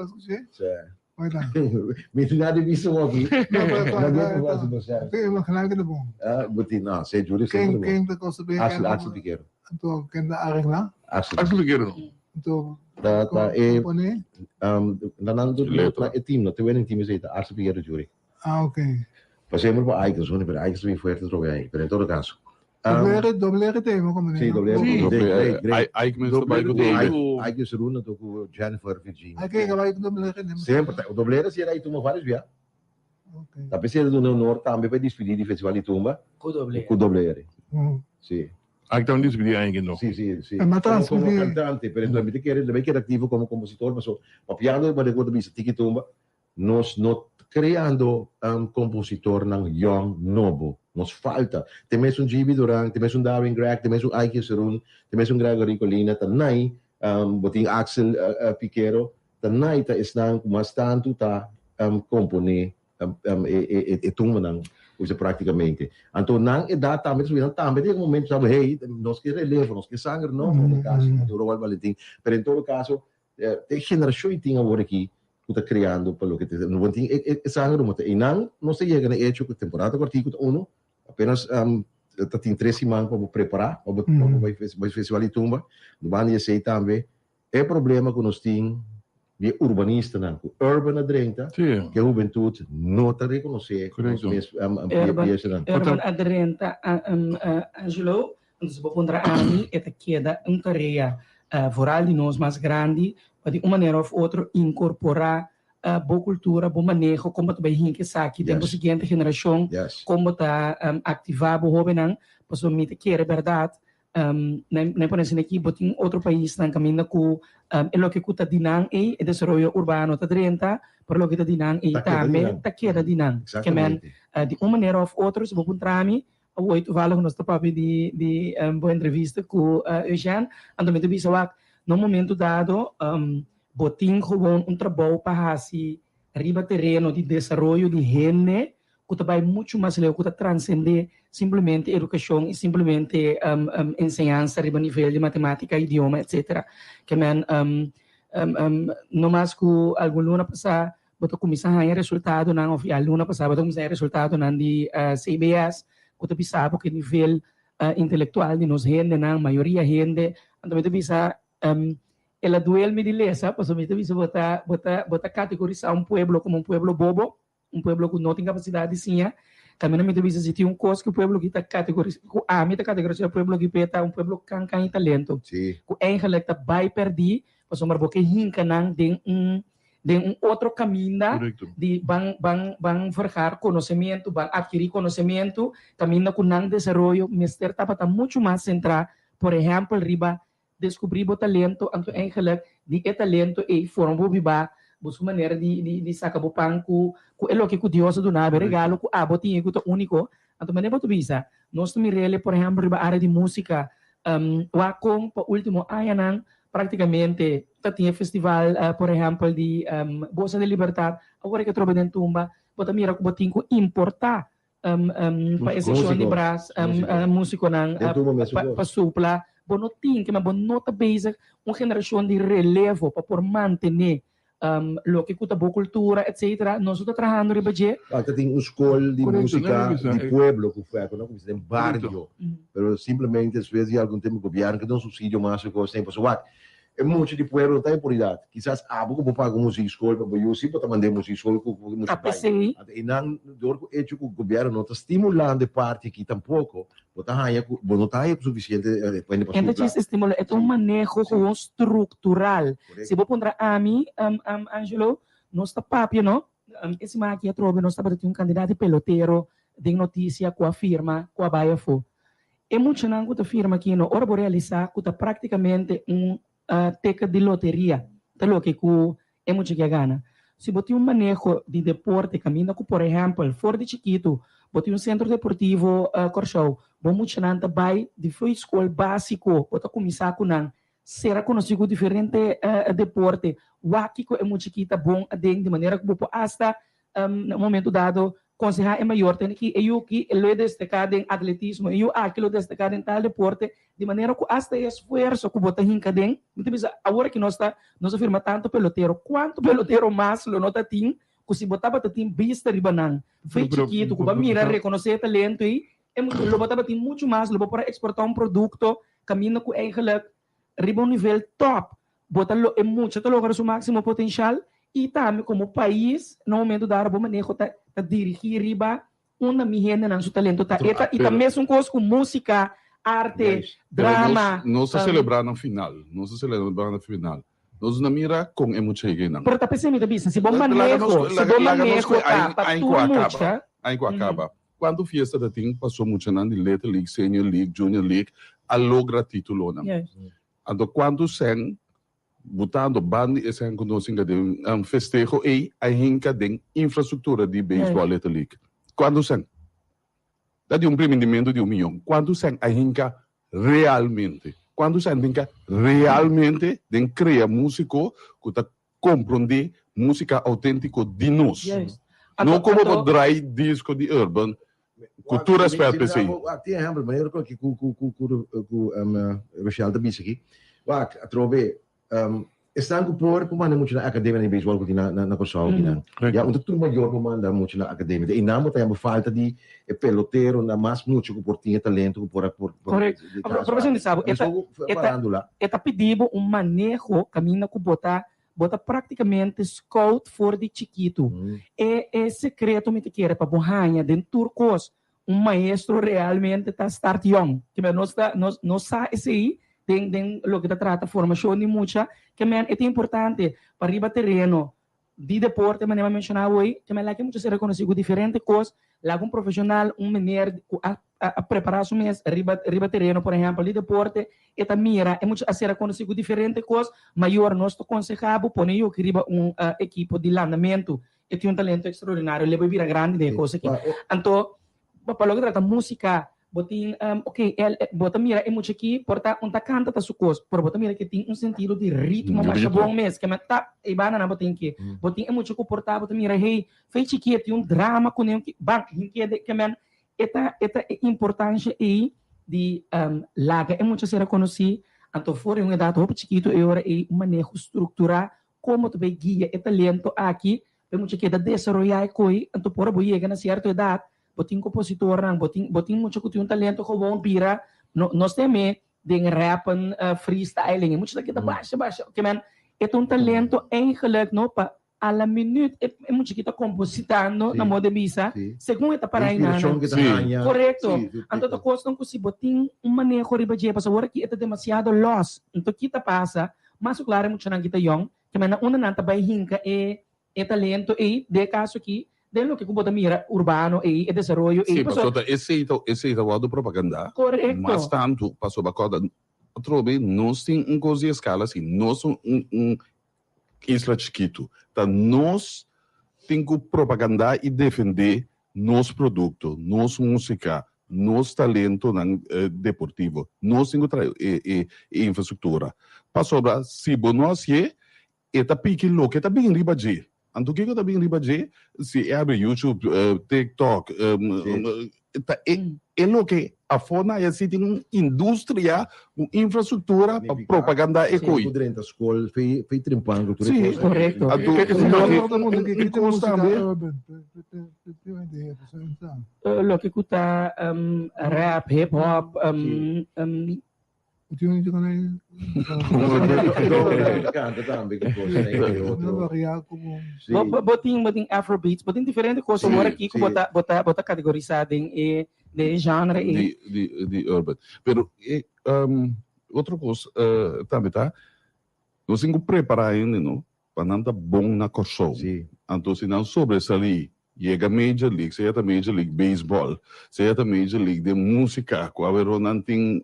Me nada disso aqui. Não, claro que é bom. Não, sei juro. Quem tá conseguindo? Axel Piqueiro. Então, quem tá arreglar? Axel Piqueiro. Então, nanando é time, não tem um time aí, Axel Piqueiro juri. Ok. Passemos para Aikens, pero Aikens vem forte trocar aí, pero em todo caso. Doble tema, como Sim, doble. Aikens Runa com Jennifer Virginia. Aqui que vai com doble. Sempre, o doble se aí tuma vários via. A pessoa do Norte também vai despedir do festival de tumba. Com doble. Sim. Aqui está despedir ainda não. Sim. Como cantante, pero também quer ativo como compositor, mas o piano para depois bisa tiki tumba, nós criando compositor ng young novo. Nos falta. Temos Jimmy Durang, temos Darwin Gregg, temos Ike Serun, temos Gregory Colina, tanay, boting Axel Piquero, tanay ta isnang kumastanto ta compone itong manang usa praticamente. Anto nang edad também também tem momento sabe, hey, nós que relevo, nós que sangue não, no caso do Royal Valentim, pero em todo caso, tem geração e tinha agora aqui está criando pelo que não tem sangue não tem. E não se chega na hecho que temporada cortico uno apenas tem 3 semanas para preparar, para festival de tumba, no banho sei também. É problema que nós temos de urbanista, urban adrenta, que a juventude não está reconhecendo. Urban adrenta, Angelo, nós vamos encontrar a mim, esta queda tarefa foral de nós mais grande, para de uma maneira ou outra incorporar boa cultura, bom manejo, como também que aqui dentro da seguinte geração, como está ativar o jovem, para só me que é verdade. Nem por exemplo aqui botem outro país na caminho com o que está dinang e o desenvolvimento urbano está drenta por lo que está dinang e também está queda dinang que men de uma maneira ou outra se vou encontrar mim o oito vale nós está para de boa entrevista com Eugene então me disseว่าno momento dado botem gewoon trabalho para assim riba terreno de desenvolvimento de gente que vai muito mais leu que transcender simplesmente educação e simplesmente ensinança a nível de matemática, idioma, etc. Que men no mais que algum luna passar botou começar a ganhar resultado não ou luna passar botou começar a resultado não de CBS que tu bisa porque nível intelectual de nos gente não maioria gente então tu bisa ela duel me dilesa para tu bisa botar categorizar pueblo como pueblo bobo, pueblo que não tem capacidade sim Kami namin bisa si yung cos que o pueblo kita categoria, ku ami ta categoria o pueblo gipeta, um pueblo kang talento. Sí. Ku eigenlijk ta vai perdi, pasumar bo que hinka nang den outro caminho de bang forjar conhecimento, bang adquirir conhecimento, caminho com não desenvolvimento, mister tapa tá muito mais centrar, por exemplo, riba descobrir o talento, anto eigenlijk di talento e forma biba, busca maneira de sacar o pão com elo que o Deus do nada regalo com botinho que único, anto maneira tu bisa, nós também rele, por exemplo, riba área de música, wakong pa último ayanang praticamente tinha festival, por exemplo, de Bossa de Liberdade, agora que eu trabalho dentro tumba, bota mira que botinho importar para exceção de Brás, músico nang para supla, bonotin que mas bonota basic, uma geração de relevo para por manter lo que cuta boa cultura, etc. Nós estamos trabalhando ribaje. Tem escola de música de pueblo que foi, não como se barrio, pero simplesmente às vezes algum tempo o governo que dá subsídio mais que sempre pessoal. É muito de pueblo tem prioridade. Quizás algo que pagar música escola para eu sim para mandar música escola com música país. E não do hecho que o governo não está estimulando parte aqui tampouco. Botar aí, não é suficiente para para. Então isso estimula é um manejo estrutural. Se vou pôr a mim, Angelo, nós está papi, não? Esse aqui a trove nós está para ter um candidato peloteiro de notícia com a firma, com a Baia Fo. É muito não que a firma aqui no hora realizar que praticamente teca de loteria, tá que é muito que gana. Se botar um manejo de deporte, caminho por exemplo, fora de Chiquito, botar um centro deportivo Corchou, bom muito não vai de foi escola básico, botar começar com não, será conhecido diferente deporte, o aqui é muito chiquita bom de maneira que você hasta no momento dado aconselhar é maior, tem que eu que ele destacado em atletismo, eu aquilo destacado em tal deporte, de maneira que hasta esforço que botar em cadem, então agora que nós afirma tanto peloteiro, quanto peloteiro mais lo nota tem, que se botar para tem vista de banana, foi chiquito, que vai mirar reconhecer talento e lo botar para tem muito mais, lo para exportar um produto, caminho com eigenlijk riba um nível top, botar lo é muito, até lograr seu máximo potencial. E também como país, no momento da bom manejo tá dirigir riba uma mihena não seu talento tá e também são coisas com música, arte, drama. Nós celebrar no final, nós celebrar no final. Nós não mira com muito cheguei não. Pero tá pensando da business, se bom manejo tá para tudo aí acaba. Quando fiesta da ting passou muito na de Little League, Senior League, Junior League, a logra título não. Ando quando sen botando band esse conhecimento de festejo e a hinca de infraestrutura de beisebol Little League. Quando sen dá de empreendimento de 1 milhão. Quando sen a hinca realmente, quando sen hinca realmente de criar músico que tá compreender música autêntica de nós. Não como o dry disco de urban. Cultura espera PCI. Tem exemplo, maneiro que Rochelle da Bisa aqui. A trove estão por pemanda muito na academia de beisebol que na Corsoal aqui já untuk tudo maior pemanda muito na academia e não tem falta de peloteiro na mais muito que por tinha talento por correto. Professor de sabe eta pedido um manejo caminho que bota praticamente scout for de Chiquito é secreto me quer para borranha dentro turcos maestro realmente está start young que nós sabe esse aí tem lo que trata formação de muita que é importante para riba terreno de deporte mas nem mencionar hoje que lá que muito se reconhecido diferente coisas lá um profissional maneira a preparação mesmo riba terreno por exemplo de deporte eta mira é muito a ser reconhecido diferente coisas maior nós to aconselhamos põe eu que riba equipo de lançamento e tem talento extraordinário ele vai virar grande de coisa aqui então para lo que trata música botin bota mira é muito aqui porta canta tá sucos por bota mira que tem sentido de ritmo mais bom mesmo que tá e bana na botin que botin é muito que porta bota mira hey fez que tem drama com nem que bang que man eta importante aí de laga é muito ser reconhecido então for uma data muito chiquito e agora é manejo estruturar como tu vai guia é talento aqui é muito que da desenvolver coi então por boia na certa idade botin compositor nang botin muito que tem talento com bom pira nós temos de rap freestyling muito daqui da baixa que man é um talento eigenlijk no pa alla minute e muito kita compositando Sim. na moda bisa Sim. segundo eta para Inspiração que tá ganha. correto Sim, então tá costam que se botin manejo riba je passa agora que eta demasiado loss então kita passa mas o claro é muito kita young que mana una nanta vai hinka e talento e de caso aqui dentro que bota mira urbano e desenvolvimento Sim, e passou esse é o propaganda. correto Mas tanto passou a coda trobe nós tem coisa escala assim, nós isla chiquito, tá nós tem que propaganda e defender nosso produto, nossa música, nosso talento deportivo, nós tem que infraestrutura. Passou a se nós eta pique louco, eta bem riba de. Anto que tá bem riba de, se abre YouTube, TikTok, é lo que a fona é assim tem uma indústria, uma infraestrutura, propaganda e coi. Dentro da escola, foi trimpando. Sim, correto. Lo que kuta rap, hip hop, boting afrobeats, boting diferente coisa agora aqui que bota categorizado em de genre de urban. Pero outra coisa também tá, nós temos que preparar ainda, não, para não dar bom na show. Então se não sobresair, chega Major League, seja a Major League Baseball, seja a Major League de música, quando não tem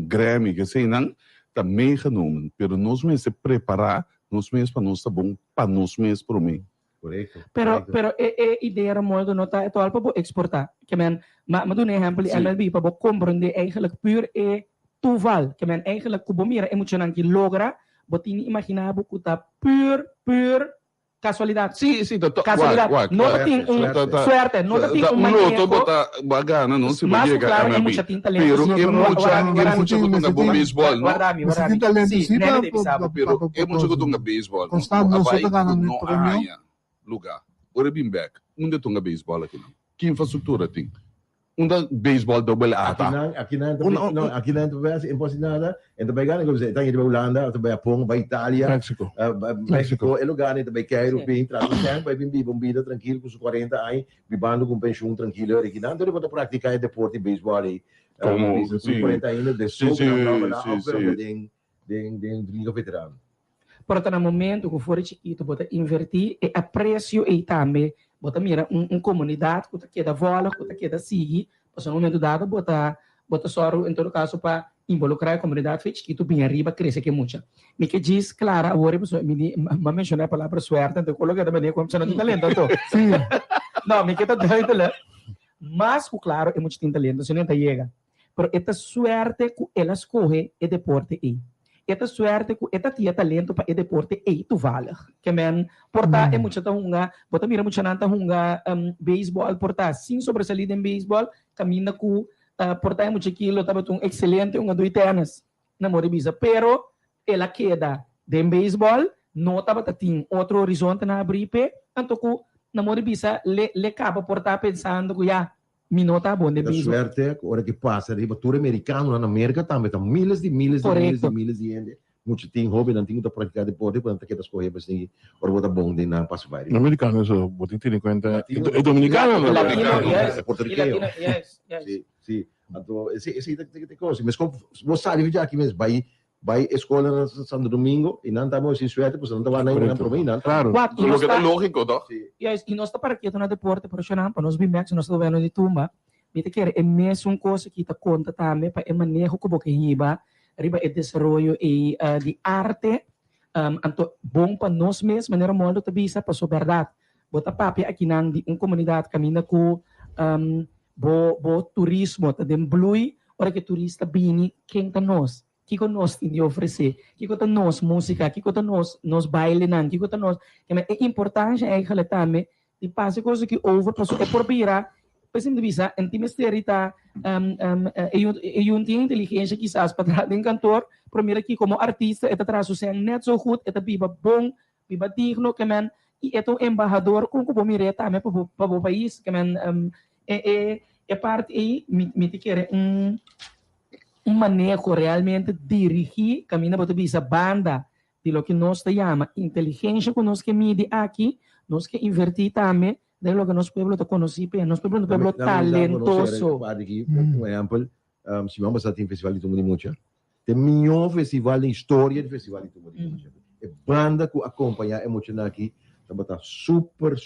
Grammy, que sei não, tá meegenomen. Pero nós mesmos se preparar, nós mesmos para nós tá bom, para nós mesmos para mim. Correto. Pero ideia era mooi doen dat het al para exportar. Que men maar doen exemplo MLB para compreender eigenlijk puur toeval. Que men eigenlijk kubomira emocional que logra, botini imaginabo kuta puur casualidade. Sim, casualidade. Não tem suerte, não tem manejo. Bota bagana, não se vai mas chegar claro, é muito talento. Pero é muito que tunga bom beisebol, não? Guardami. Sim, pero é muito que tunga beisebol. Constante, não só tá ganhando no arranha lugar. Ora bem back, onde tunga beisebol aqui não? Que infraestrutura tem? Onde beisebol double ata? Aqui não é impossível nada. Então vai ganhar, como você está em Holanda, vai Japão, vai Itália, México, é lugar, então vai Cairo, vai entrar no tempo, vai vir vida tranquilo com os 40 anos, vivendo com pensão tranquilo, aqui não, então vai praticar deporte beisebol aí. Como, sim. 40 anos de soco, de liga veterano. Portanto, no momento que for chiquito, bota invertir e aprecio e também bota mira comunidade que queda vola, que queda seguir, no momento dado bota só em todo caso para involucrar a comunidade fez chiquito bem arriba, cresce que muito. Me que diz clara, agora me mencionar a palavra suerte, então coloca também como se não tem talento, então. Sim. Não, me que tá doido lá. Mas o claro é muito tem talento, se não tá chega. Pero esta suerte que ela escolhe é deporte aí. Esta suerte que esta tinha talento para o deporte e tu vale. Que men porta é muito tão hunga, bota mira muito nanta hunga beisebol porta sim sobressalida em beisebol, caminha com porta é muito aquilo, tava um excelente um dois tenas na moribisa, pero ela queda de beisebol, não tava tem outro horizonte na abrir pe, então com na moribisa le acaba porta pensando que já minota bom de beisebol. A suerte, hora que passa, de tour americano na América também, tá milhares de gente. Muito tem hobby, não tem que praticar deporte, quando tem que escolher para assim, ora bota bom de na passo vai. Americano, eso, botin tiene cuenta, é dominicano, não? É português. Sim. Então, esse coisa, mas como você sabe já aqui mesmo, vai escola na Santo Domingo e não estamos em suerte, porque não estava nem para mim, não. Claro. Lo que é lógico, não? E nós está para aqui na deporte profissional, para nós bem nós estamos vendo de tumba, me quer é mesmo coisa que está conta também para manejo como que riba é desenvolvimento e de arte, então bom para nós mesmos, maneira modo de visa para sua verdade. Bota papi aqui na comunidade caminha com bo turismo, tá dem blui, ora que turista bini quem tá nós. Que nós tem de oferecer, que tá nós música, que tá nós baile nan, que tá nós, é importante eigenlijk também de passar coisa que over para é por virar, para sempre visa, em timesteri tá eu tenho inteligência quizás para trás de cantor, primeiro aqui como artista, eta traço sem net so goed, eta biba bom, biba digno, que man e é um embaixador com como mire também para o país, que man é parte aí me te quer manejo realmente dirigir caminho para bisa banda de lo que nos te llama inteligencia que nos que mide aquí, nos que invertir también de lo que nos pueblo te conocí, nos pueblo talentoso. Por exemplo, se vamos a ter festival de Tumuri Mucha, tem melhor festival na história do festival de Tumuri Mucha. A banda que acompanha é muito aqui, tá super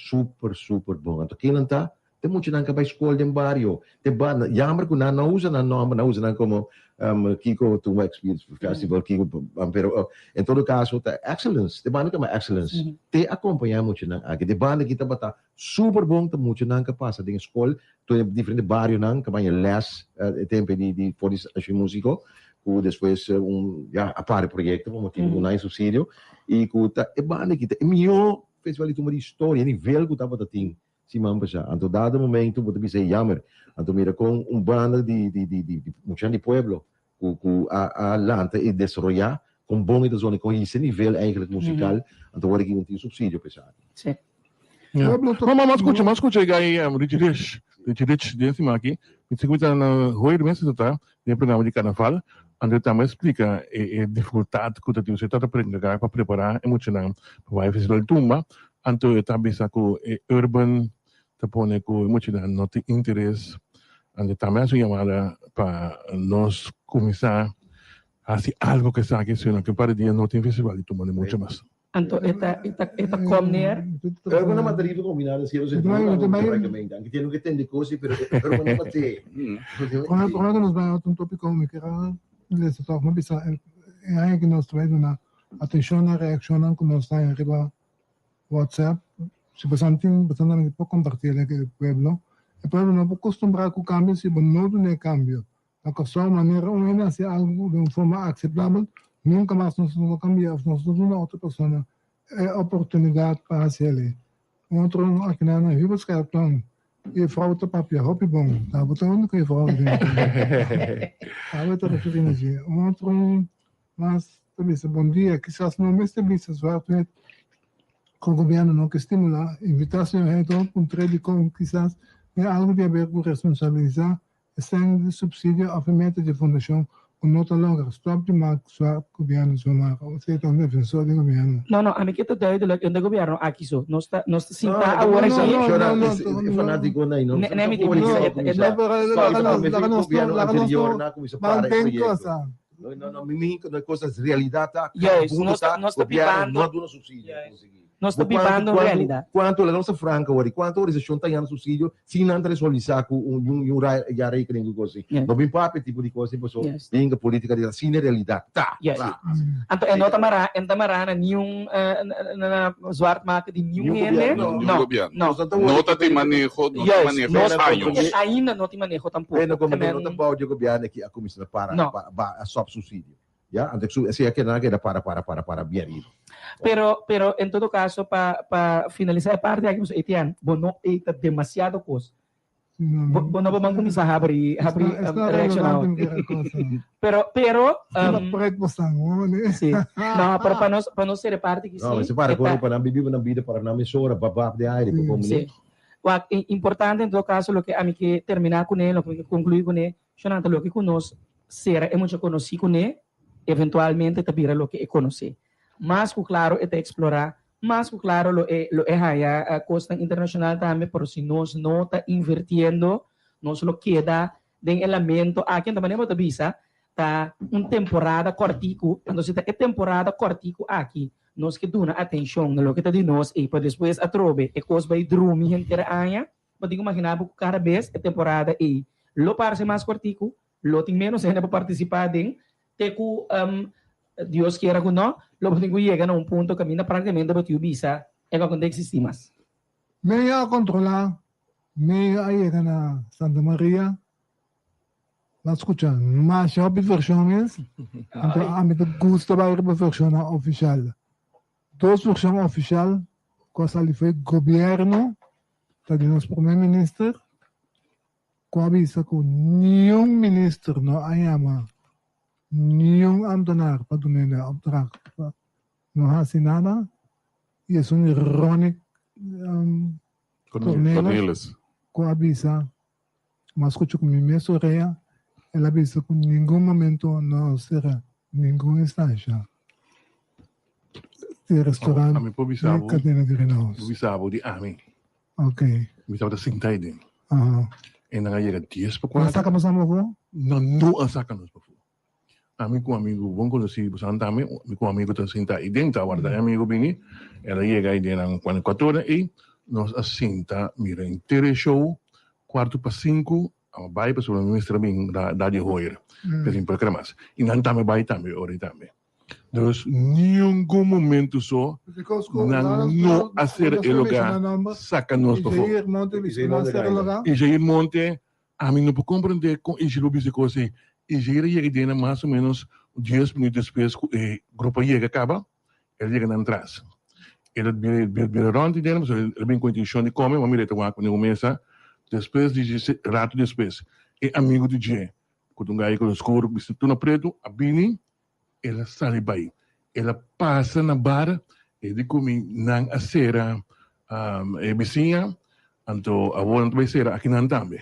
bom. Então quem não tá, tem muito não que vai escola de barrio. Tem banda, jammer que não usa não como Kiko Tuma Experience Festival, Kiko, pero em todo caso, tá excellence, tem banda que é excellence. Te acompanha muito não aqui, tem banda que tá super bom, tem muito não que passa de escola, tem diferente barrio não que vai les tempo de polis músico. Que depois a par projeto, vamos ter um subsídio, e que é banda que é melhor festival de uma história, nível que estava tendo, se mamba já. Então, dado momento, vou dizer, jammer, então, mira, com banda de muitos de pueblo, que a lanta e desarrollar, com bom e zona, com esse nível eigenlijk musical, então, agora que tem subsídio, pesado. Sim. Mas escuta aí, Richie Rich, desse aqui, me segura na rua de mês, tá? No programa de carnaval, onde também explica a dificuldade que você está aprendendo para preparar emocional para o festival Tumba, então eu também sabe que urban te põe com emocional não tem interesse, onde também é chamada para nós começar a fazer algo que sabe que para dia não tem festival de Tumba muito mais. Então esta comner Urban é material combinado, se você não corretamente, anche tiene che tende così per urban é material. Quando nós vamos a um tópico que era nesse toque, mas é aí que nós trazemos na atenção na reação que nós temos em riba WhatsApp. Se você não tem, você não pode compartilhar com o pueblo não pode acostumbrar com o cambio, se não tem cambio. A sua maneira, uma se algo de uma forma aceitável, nunca mais nós vamos cambiar, nós somos uma outra pessoa. É oportunidade para ser ali. Outro aqui na riba os caras estão e vrouw te papier, hopje bom. Daar wordt ook nog even vrouw doen. Daar wordt er even energie. Mas, também, bom dia, quizás não me estabeleça, zwart com o governo não que estimular, invitação é então, com trade com quizás, é algo de haver com responsabilizar, sem de subsídio, a fermenta de fundação, com nota longa, stop de marco, zwart governo, zomaar, você é um defensor do governo. Não, a mim que está duidelijk, o governo aqui só, nós sinta agora isso aí. Não, fanático não, não. Nem me diga, não, mim coisas realidade tá. Nós está pipando. Nós está pipando realidade. Quanto a nossa franca agora, quanto a organização está ganhando subsídio, se não resolver com já rei que nem coisa. Não vem para tipo de coisa, pessoal. Tem a política de assim realidade, tá. Então é nota marana, na nenhum na zwart maken de nenhum ele. Não. Nota de manejo, ainda não tem manejo tampouco. É como nota para o governo que a comissão para a sob subsídio. Ya, antes se é que nada era para bien. Pero en todo caso para finalizar a parte aqui, Etienne, não é demasiado coisa. Não vamos começar a abrir reaccionar. Pero não, para nós ser parte que sim. Não, se para para viver uma vida para não mesora, para de aire, para como importante em todo caso o que a mim que terminar com ele, o que concluir com ele, chonanta o que conosco será é muito conhecido com ele. Eventualmente tapira lo que é conhecer. Mas claro é explorar, mas claro lo é a costa internacional também, por se nós não está invertindo, nós lo queda de elemento aqui também não visa tá temporada cortico, então se é temporada cortico aqui, nós que duna atenção no que tá de nós e para depois a trobe e coisa vai dormir inteira anha, pode imaginar que cada vez é temporada e lo parece mais cortico, lo tem menos gente para participar de teku Dios quiera que no, lo que llega a un punto que mina prácticamente para tu visa é que acontece sistemas. Meia controlar, meia aí na Santa Maria, lá escuchando, mas já ouvi versões, então a mim gusta vai ir para versão oficial. Duas versões oficial, coisa ali foi governo, tá de nosso primeiro-ministro, com a visa com nenhum ministro não ayama. Nenhum ambtenaar para dominar opdracht não faz nada e é irônico Cornelis com a visa mas escuto com minha soreia ela visa com nenhum momento não será nenhuma instância di restaurant, Ami po di bisabo. catena di Renault. Bisabo di ami. Ok. Bisabo da sintay din. Aha. E nangayega 10 pa kwata. Nasa ka masama ko? No asaka nos pa po. Ami ko amigo bong ko si busan tami, mi ko amigo tan sinta ideng tawar da amigo bini. Ela yega ide ng 44 e nos asinta mira intere show quarto pa 5 a bai pa sulla ministra bing da di hoyer. Per impor cremas. Inantame bai tambe ori tambe. Dus nenhum momento só não a ser el lugar saca nos pa fo. E Jair Monte, a mim não pode compreender com esse lobby de coisa. E Jair chega dentro mais ou menos 10 minutos depois que o grupo chega acaba, ele chega na trás. Ele vira ronde dentro, ele vem com a intenção de comer, mas mira, tá com a mesa, depois de rato depois. É amigo do Jay. Quando um gajo com o escuro, vestido no preto, a Bini, ela sai bem. Ela passa na bar, e de comer na acera, vizinha, então a boa não vai ser aqui na também.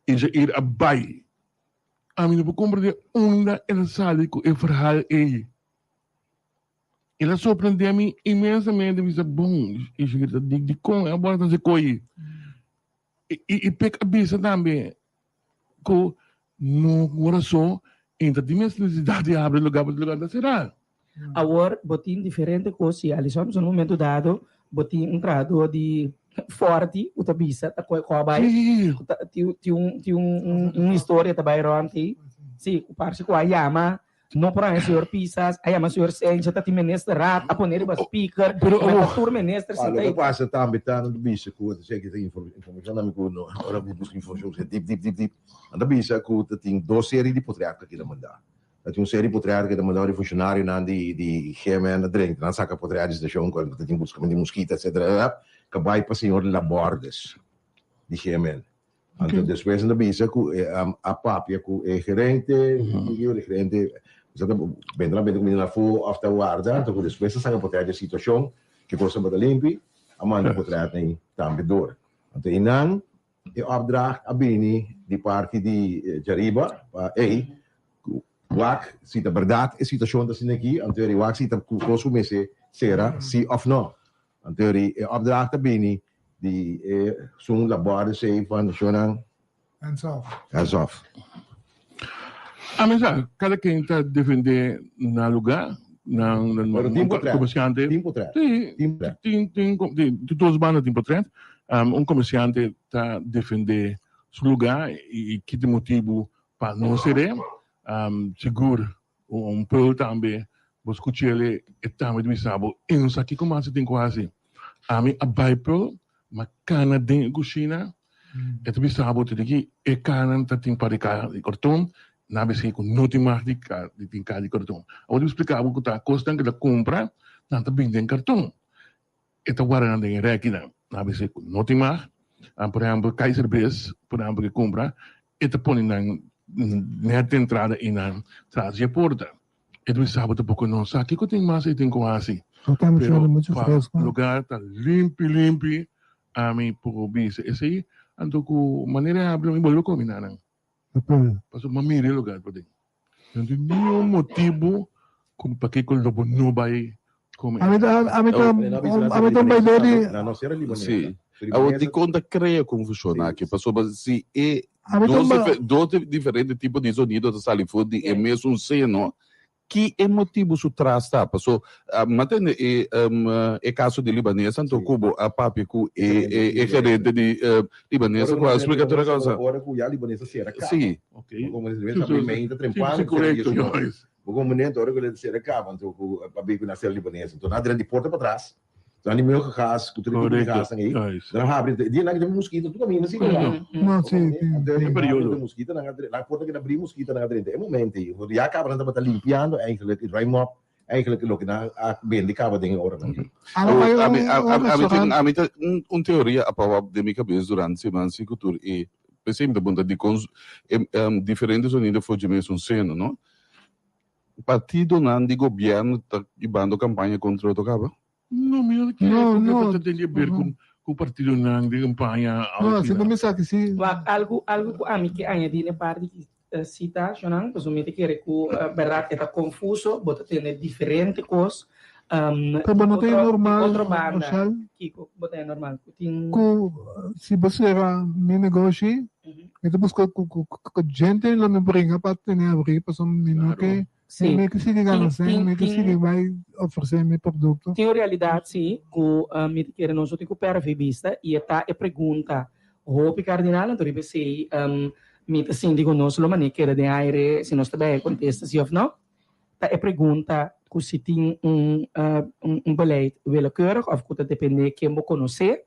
E já ir a bai. A mim não pode compreender onde ela sai com o verhaal aí. Ela surpreendeu-me imensamente, disse, bom, e já de com a boa não se coi. E pega a bisa também, que no coração, ainda tem necessidade de abrir lugar da será. Agora, botin diferente coisa, ali só no momento dado, botin entrado de forte, o tabisa, tá com a baixo, tem uma história da Bayronte, sim, o parceiro com a Yama, não para o senhor Pisas, a Yama senhor Senja, tá tem ministro rat, a poner o speaker, mas a turma ministro se tem. Passa também tá no bisa com o sei que tem informação na minha no, ora me busca informação, deep. Anda bisa com tem 2 séries de patriarca aqui na mandar. Tem série patriarca da mandar funcionário na de Gemen na drink, na saca patriarca de chão quando tem busca de mosquita, etc. Que vai para o senhor Labordes de Gemen. Então depois na bisa com a papia com o gerente, o gerente vendrá bem com a fo after guarda, então depois essa saca patriarca de situação que possa bater limpi, a manda patriarca tem também dor. Então inang e opdracht a bini di parte di Jariba, wak sita verdade e situação da sine aqui, anterior wak sita consume se será sim ou não. Anterior e opdracht a bini di sum labor se van shonan hands off. A mesa, cada quem está defender na lugar, na comerciante, tem todos os bandos de potente, comerciante está defender seu lugar e que tem motivo para não ser seguro pouco também vos escuchele e também de sabo e não sei como assim tem quase a mim a Bible uma cana de cozinha e tu sabo te daqui e cana tá tem para de cartão na vez que não tem mais de cartão eu vou explicar o que tá custa que ela compra não tá bem de cartão e tá guardando em requina na vez que não tem mais por exemplo Kaiser Base por exemplo que compra e tá põe na entrada e na trás de porta e tu sabe um pouco não sabe que tem mais e tem quase o lugar tá limpo a mim por bis esse aí ando com maneira abrir me volvo combinar não passo uma mira lugar por dentro não tem nenhum motivo como para que o lobo não vai comer a mim também dori na nossa era libanesa a de conta cria confusão aqui passou se é dois diferentes tipos de sonido da salifone é mesmo seno que é motivo su trasta passou matene é caso de libanesa então cubo a papi cu é gerente de libanesa com a explicatória causa agora com a libanesa será sim ok como eles veem também ainda trempando o comandante agora que ele será cabo então a bico na ser libanesa então nada de porta para trás então nem meu gas com tudo que gas aí não abre dia na que mosquito tu caminha assim não sim tem período mosquito na porta que abrir mosquito na frente é momento o dia acaba não tá limpiando eigenlijk dry mop eigenlijk lo que na bem de cabo de hora a mim tem teoria a prova de minha cabeça durante semana se cultura e pensei da bunda de diferentes sonidos foi de mesmo seno não partido não de governo tá ibando campanha contra o tocava não, meu que não tem a ver com o partido de campanha. Não, se não me sabe sim. Algo a mim que añadir na parte que cita, Jonan, presumite que recu verdade está confuso, bota ter diferente coisas, Pero não tem normal, Outro banda. Oshal, Kiko, botei normal. Tem... se você era meu negócio, então busca com gente lá me brinca para ter abrir para some mino que me que siga ganhando sem, me que siga vai oferecer meu produto. Tem uma realidade sim, que me quer nós tem que per vista e tá é pergunta. Hope cardinal então ribe sei me assim digo nós lo mane que de aire se nós também contesta se of não. Tá é pergunta que se tem beleid willekeurig of que depende quem mo conhecer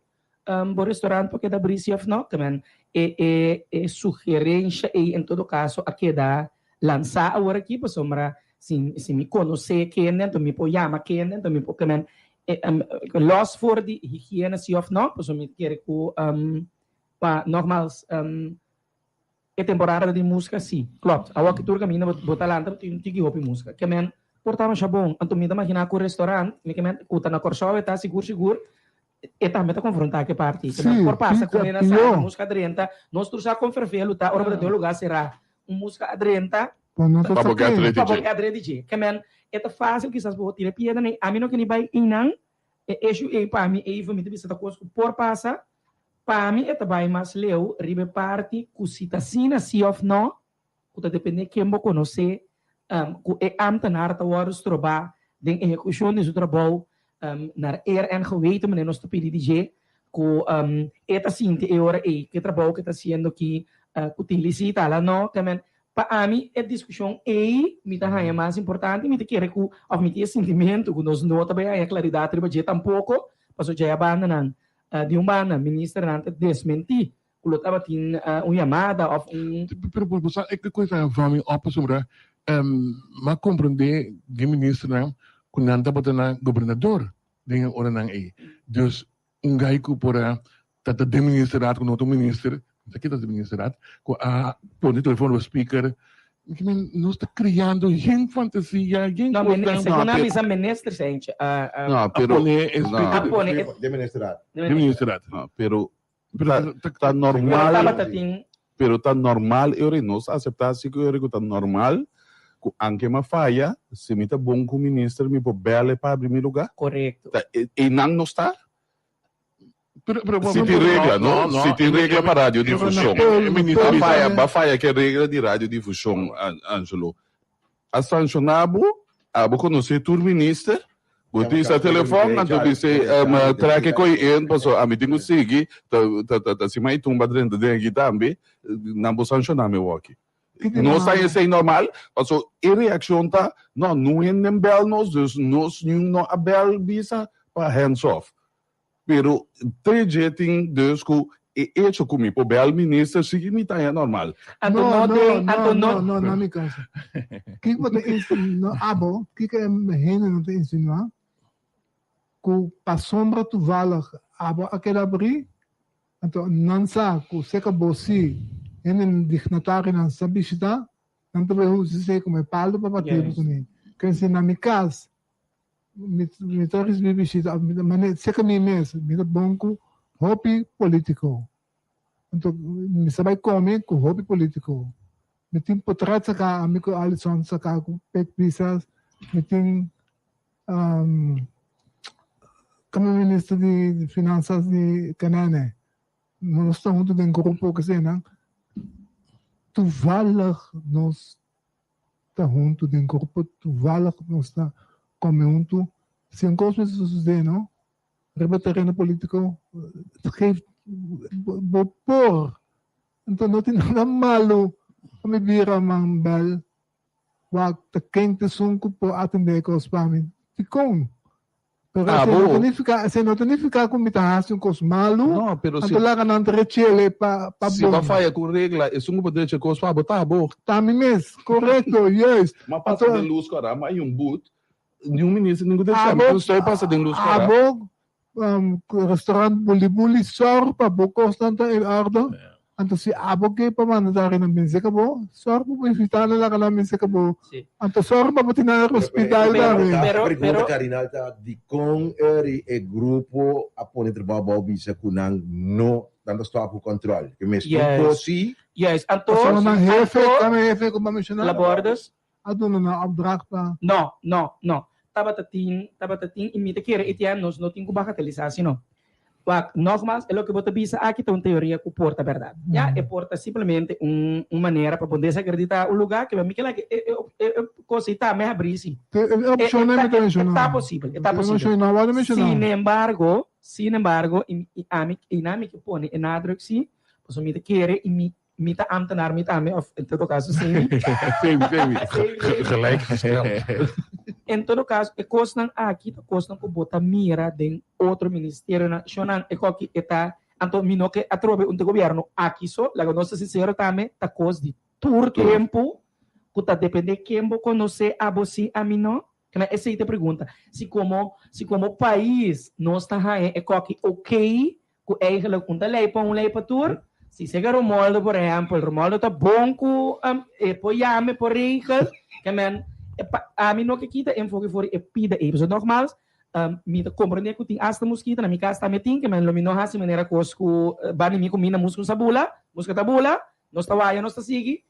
bo restaurante porque da brisi of não também é sugerência e em todo caso aqui dá lançar agora aqui para sombra se me conhecer quem então me pode chamar quem então me pode também los voor die higiëne se of não para me querer que nogmaals é temporada de música sim klopt a que turca mina botar lá então tem que ouvir música que men portava já bom então me dá imaginar que o restaurante me que men uta na corchova está seguro e também está confrontar que parte que por passa com essa música adrenta nós tu já confervelo tá hora do lugar será música adrenta para DJ que men é fácil que essas boas tira piada nem a mim não que nem vai inang é para mim é vou me dizer tá coisa por passa para mim é também mais leu ribe parte cusita sina se of não que depende quem vou conhecer que é ambtenaar te worden stroba den execution is trabalho naar eer en geweten meneer nosso PDG que é assim te hora que trabalho que está sendo aqui utilicita lá não também para mim é discussão me tá é mais importante me te quer que of me ter sentimento que nós não também é claridade ribe tampouco passou já banda não de banda ministro não desmentir quando estava tem uma chamada of pero é que coisa vai me opasumra mas compreender que ministro não quando anda para governador dengan orang nang dus ungai ku pora tata administrat ku noto ministro kita administrat ku pone telefone speaker que nós está criando gente fantasia gente não segundo a ministro gente não pero administrat pero tá normal pero tá normal eu não aceitar se que eu tá normal anche ma falha se me tá bom com o ministro me pode bela para abrir meu lugar correto e não está se tem regra não se tem regra para radiodifusão a falha que é regra de radiodifusão Angelo a sancionado a conhecer tu ministro botar esse telefone na tu disse traque coi em passou a me tenho seguir tá se mais tumba dentro de também não vou sancionar meu aqui não sai assim normal, porque a reação tá, não é nem bel dus não a bel bisa para hands off. Pero trejeting dus que é hecho comigo, o bel ministro se me tá é normal. Não me cansa. Que você ensina, abo, que me rende não te ensinar, que a sombra tu vala, abo aquele abrir, então não sabe, que se acabou se en dignatário não sabe se dá, não também usa como é palo para bater com ele. Que se na minha casa, me torres me visita, mas se que me mesmo, me dá bom com hobby político. Então me sabe comer com hobby político. Me tem por trás cá, amigo Alisson sacar com pet pisas, me tem como ministro de finanças de Canane, nós estamos juntos em grupo que se não toevallig nos está junto de um grupo, toevallig nos está comendo, se um coisa sucede, não? Reba terreno político, geeft, por. Então não tem nada malo, me vira man bel, wat de quente sunco por atender com os pami, ficou. Pero se não tonificar com mitahasyon com os malu, não, pero se lá não trechele pa se vai fazer com regra, é sungo poder chegar com os pa botar bom. Tá mes, correto, yes. Mas passa de luz cara, mas um boot, nenhum ministro ninguém deixa, mas só passa de luz cara. Abo, restaurante buli sor pa bo constante el ardo. Anto si abo que pa mandar na minse cabo, sor po invitar na la minse cabo. Anto sor pa botinar no hospital da. Pergunta Carinalta di con e grupo a pone trabalho bisa kunang no dando stop control. Que mesmo così. Yes, anto na jefe, kami jefe ko mencionar. Labordas? Aduna na opdracht pa. No. tabatating imita kira itian nos no tingo bagatelizasi no. Wag, nogmaals, é o que você bisa aqui tem uma teoria que porta a verdade. Já é porta simplesmente uma maneira para poder se acreditar o lugar que vai me que coisa está me abrir sim. Está possível, está possível. Sin embargo, inami que põe em nada que sim, você me quer imita ambtenaar met aan of in todo caso sim. Gelijkgesteld. Em todo caso, e costam aqui, costam que bota mira de outro ministério nacional, e que está, então, mino que atrobe um governo aqui só, lá não se sincero também, tá coisa de todo tempo, que tá depende de quem vou conhecer a você, a mim não. Essa é a pergunta. Se como país nós está aí, é que ok, que é uma lei para tudo, se chegar o molde, por exemplo, o molde está bom, que apoiame por regel, que man, a mim não que quita enfoque for e pida e pessoa normal me compreender que tem hasta mosquita na minha casa também tem que mas não me não há maneira cosco bani me comina música sabula música tabula nós tá vai nós tá sigue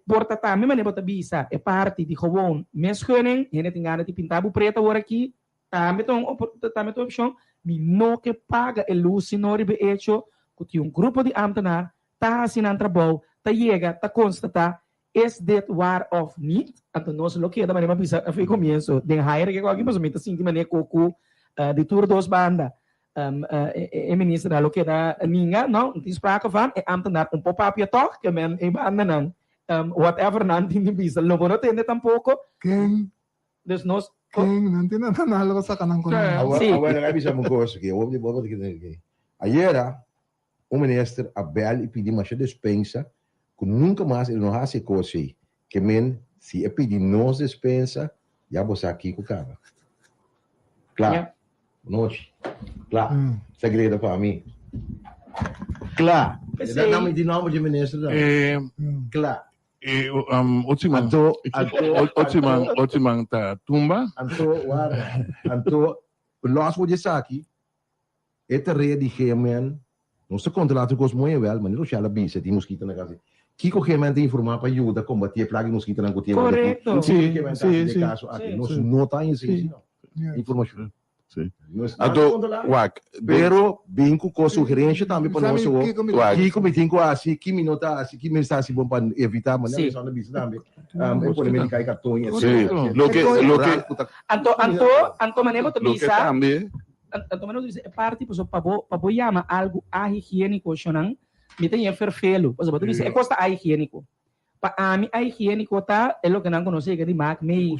porta também mas bota bisa é parte de gewoon mesconen ele tem gana de pintar o preto agora aqui também tem opção me não que paga el lucinori be hecho que tem grupo de ambtenaar tá assinando trabalho tá chega tá constata is that war of need? Então, nós lo que da maneira bisa foi começo de hire que alguém mais ou menos assim de maneira coco de tour dos banda ministra lo que da ninga não tem sprake van é ambtenaar pop-up toch que men e banda não whatever não tem bisa não vou ter tampouco quem dus nós quem não tem nada nalo sa kanang ko agora não bisa mo coisa que eu vou que ayer o ministro Abel e pediu uma dispensa que nunca mais ele não hace coisa que men se pedir nos dispensa já você aqui com o cara claro noite claro segredo para mim claro não me de nome de ministro claro Otimang ta tumba anto los vou dizer aqui esta rede de men não se controla com os moe wel mas não chama bisa de mosquito na casa Kiko realmente informar para ajuda a combater a praga de mosquito na cotia. Correto. Sim. Nós não temos informação. Sim. Pero bem com sugerência também para nós. Kiko me tem assim, que me nota assim, que mensagem bom para evitar, mas não é só na bisa também. É por medicar e cartão. Sim. Lo que Anto maneira de bisa. Anto maneira de bisa é parte para boiama algo higiênico, xonang. Me tem ferfelo, por exemplo, é costa higiênico. Para a mim, higiênico tá é o que não conhece que de mac meio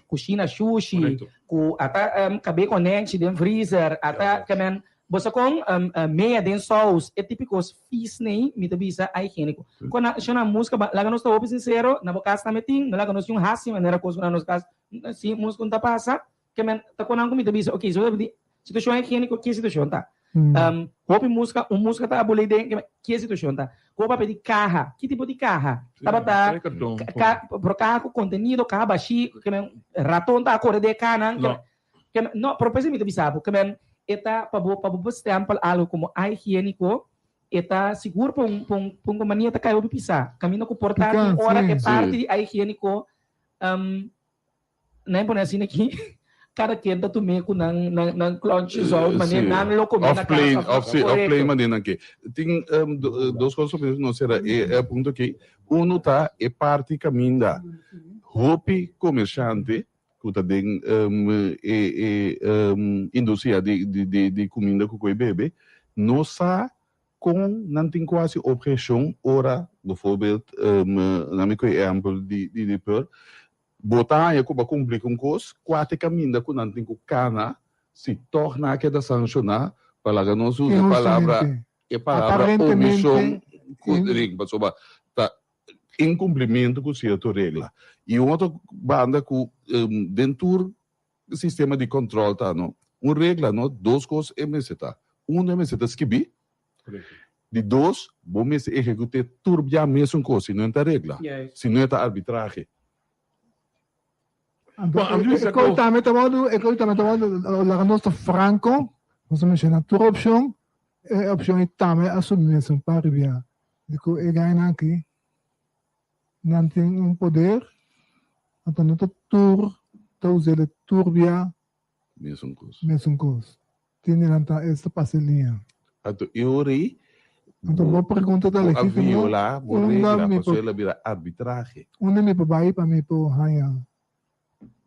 cozinha sushi, com até cabe conecte de freezer, até também você com meia de sauce, é típico fish nem me tabisa higiênico. Quando a música lá nós estamos sincero, na boca está meting, lá nós um hasi maneira coisa na nossa casa, sim música não passa, que men tá com não me tabisa, ok, so situação higiênico que situação tá. Hopi música tá abolida que situação tá. Hopa pedir carro, que tipo de carro? Tava tá pro carro com conteúdo, carro baixo, que raton tá a cor de cana, que não, propósito bisabo, que men eta para stempel algo como higiênico, eta seguro para uma mania tá caiu pisar. Caminho com portar hora é parte de higiênico, nem por assim aqui. Cada queda tu meio na clonche zone maneira não lo comer na casa off-play maneira que tem duas coisas que não será é ponto que tá é parte caminda hope comerciante que tá den indústria de comida que coi bebê não sa com não tem quase opressão ora bijvoorbeeld na me coi exemplo de per botar eu como cumprir com coisa quatro caminhos com não tem com cana se torna que da sancionar para nós usa a palavra omissão com tá em cumprimento com certa regra e outra banda com dentro do sistema de controle tá não regra não duas coisas é meseta é meseta skibi de dois bom mês executar tudo já mesmo coisa se não é regra se não é arbitragem. Ecco também lá nós franco, nós mencionamos toda opção, a opção é também assumir esse par via. Digo, é ganhar aqui, não tem poder, então não tour Então, usei turbia, Mesmo coisa. mesmo coisa. Tinha esta parcelinha. Ato Iori, Então, boa pergunta da o Leque. avião lá, o regra, passou ela vira arbitragem. Onde me papai para me pôr raia.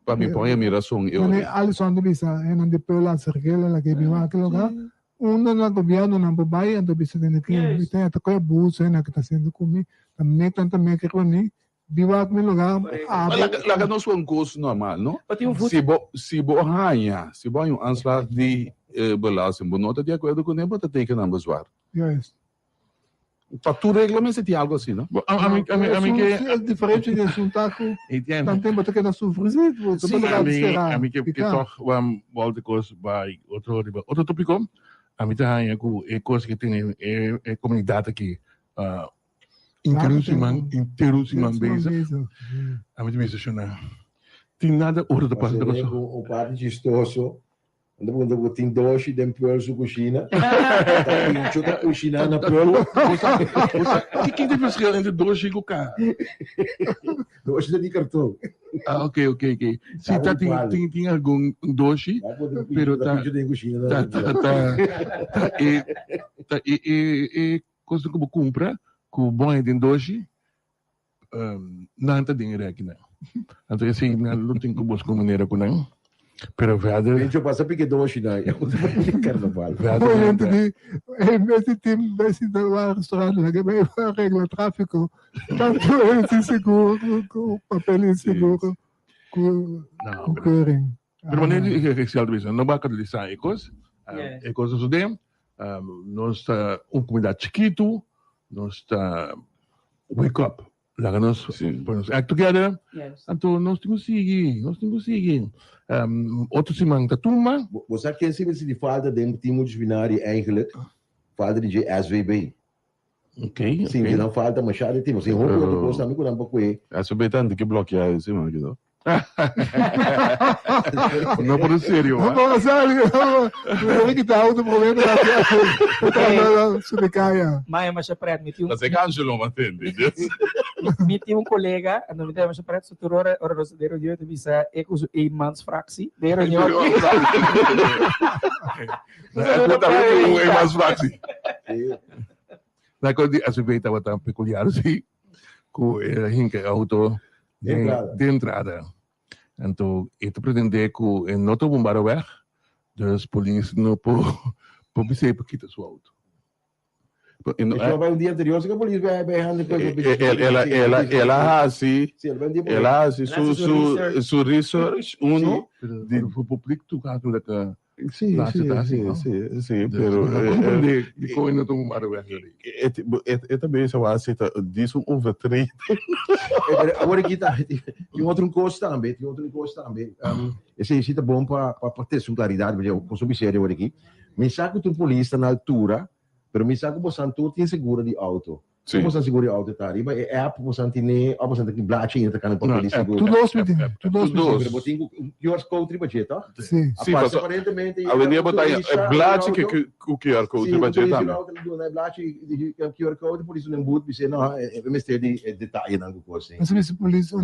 Para mim, põe a miração, Quando Iori. Alisson de bisa, não de pela cerquela lá que me vai aquele lugar. Na governo na papai, então bisa de que me tem até coisa boa, na que está sendo comigo. Também tanto me que comigo. Biwak me lugar. Laga não sou um curso normal, não? Se bo ranha, se bo um aanslag die belasting benota de acordo com ele, bota teken aan bezwaar. Yes. Para tu regulamento tem algo assim, não? É diferente de assuntar com. Não tem botar que na sua frente. A mim que toch volta coisa vai outro tópico. A mim tá aí com é coisa que tem é comunidade aqui. Interusman bezig. A mim me sessiona. Tem nada outro da parte da pessoa. O parte chistoso. Quando tem doce de pelo su cucina. Chuta cucina na pelo. O que tem verschil entre doce e coca? Doce de cartão. Ah, ok. Se tá tem algum doce, pero tá coisa como compra, com bom de doce, não tá dinheiro aqui não. Então assim, não tem como buscar maneira com não. Pero verder. Gente, eu passo porque doce não. É um carnaval. Esse time vai se dar lá restaurante, né? Que vai regra tráfico. Tanto esse seguro, com papel inseguro, com curing. Pero maneira que se alto não vai catalisar ecos. Ecos do dem. Nós está comunidade chiquito, nós está wake up. Lá nós act together. Então nós temos que seguir. Outro semana tá turma. Você quer saber se de falta de multidisciplinário eigenlijk falta de SVB. Ok. Sim, não falta machado de time. Sim, outro coisa também quando pouco é. SVB tanto que bloquear esse mano aqui, não? Não por sério. Não por sério. Não que tá outro problema da Subicaia. Mas é para admitir. Mas é que Angelo mantém. Tinha colega, não me deu mais para isso, ora rosadeiro dia de visa, é com o mans fraxi, ver o senhor. Eu também o mans fraxi. Na quando a SVB estava tão peculiar assim, com a gente auto de entrada. Então, itu pretende que em noto bombar weg, dus polícia não pode ser para quitar sua auto. Então vai um dia anterior, se a polícia vai errando ela assim, su research uno de público tu caso da Sim, pero de coisa não tomar o erro. É também essa base disso overtrade. Agora aqui tá tem outro encosto também, esse é bom para ter sua claridade, porque eu consumo sério agora aqui. Me saco do polícia na altura, pero me saco você não tem seguro de auto. Como você segura o auto tá? É a você tem a você tem blache ainda tá para polícia seguro. Tudo dois. Botem o QR code tribaje, tá? Sim. Aparentemente a vendia botar blache que o QR code tribaje tá. Não blache o QR code por isso não boot, você não é mestre de detalhe não coisa. Mas se polícia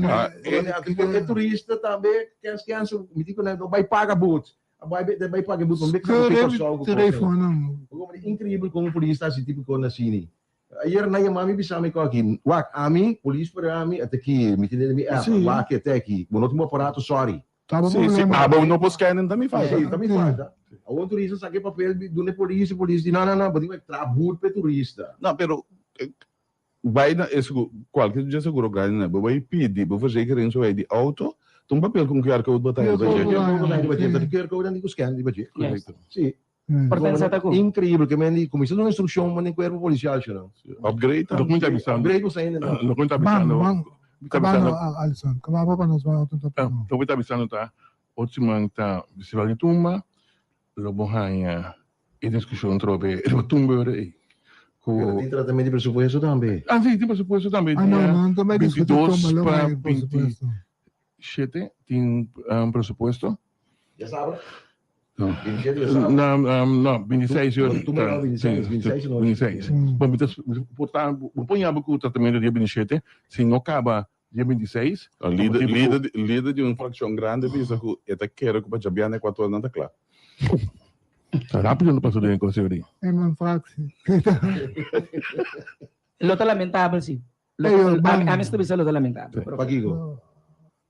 é turista também, que me digo não vai pagar boot. Vai pagar boot, não vai telefone. Incrível como o polícia assim tipo com assim. Ayer na yung mami bisa may ko akin, wak ami, police para ami, at aqui, mitinin mi wak até aqui, monot mo aparato, sorry. Sim, abo não pode cair também faz. Sim, também faz. A outro turista sabe papel do ne polícia diz não, badi vai trabur pe turista. Não, pero vai na qualquer dia seguro grande, né? Vai pedir, vai fazer gerência vai de auto, tem papel com QR code botar aí, QR code não scan de budget. Sim. Incrível, que me começou uma instrução, mas nem corpo policial, não. Upgrade, não muito avisando. Upgrade você ainda não. Não muito avisando. Alisson, acabava para nós auto tá. Não muito avisando tá. Outro man tá, se vai turma, lobo hanha, e discussão trobe, o tumba aí. Tem tratamento de pressuposto também. Ah, sim, tem pressuposto também. Não, também 22 para 27 tem pressuposto. Já sabe? Não, 26 horas. 26. Bom, portanto, põe a boca o tratamento dia 27, se não acaba dia 26. O líder de uma facção grande diz que ele quer que o Jabiana Equator não está claro. Rápido não passou de encontrar. É uma fraction. Lota lamentável, sim. A mim está lota lamentável. Pagigo.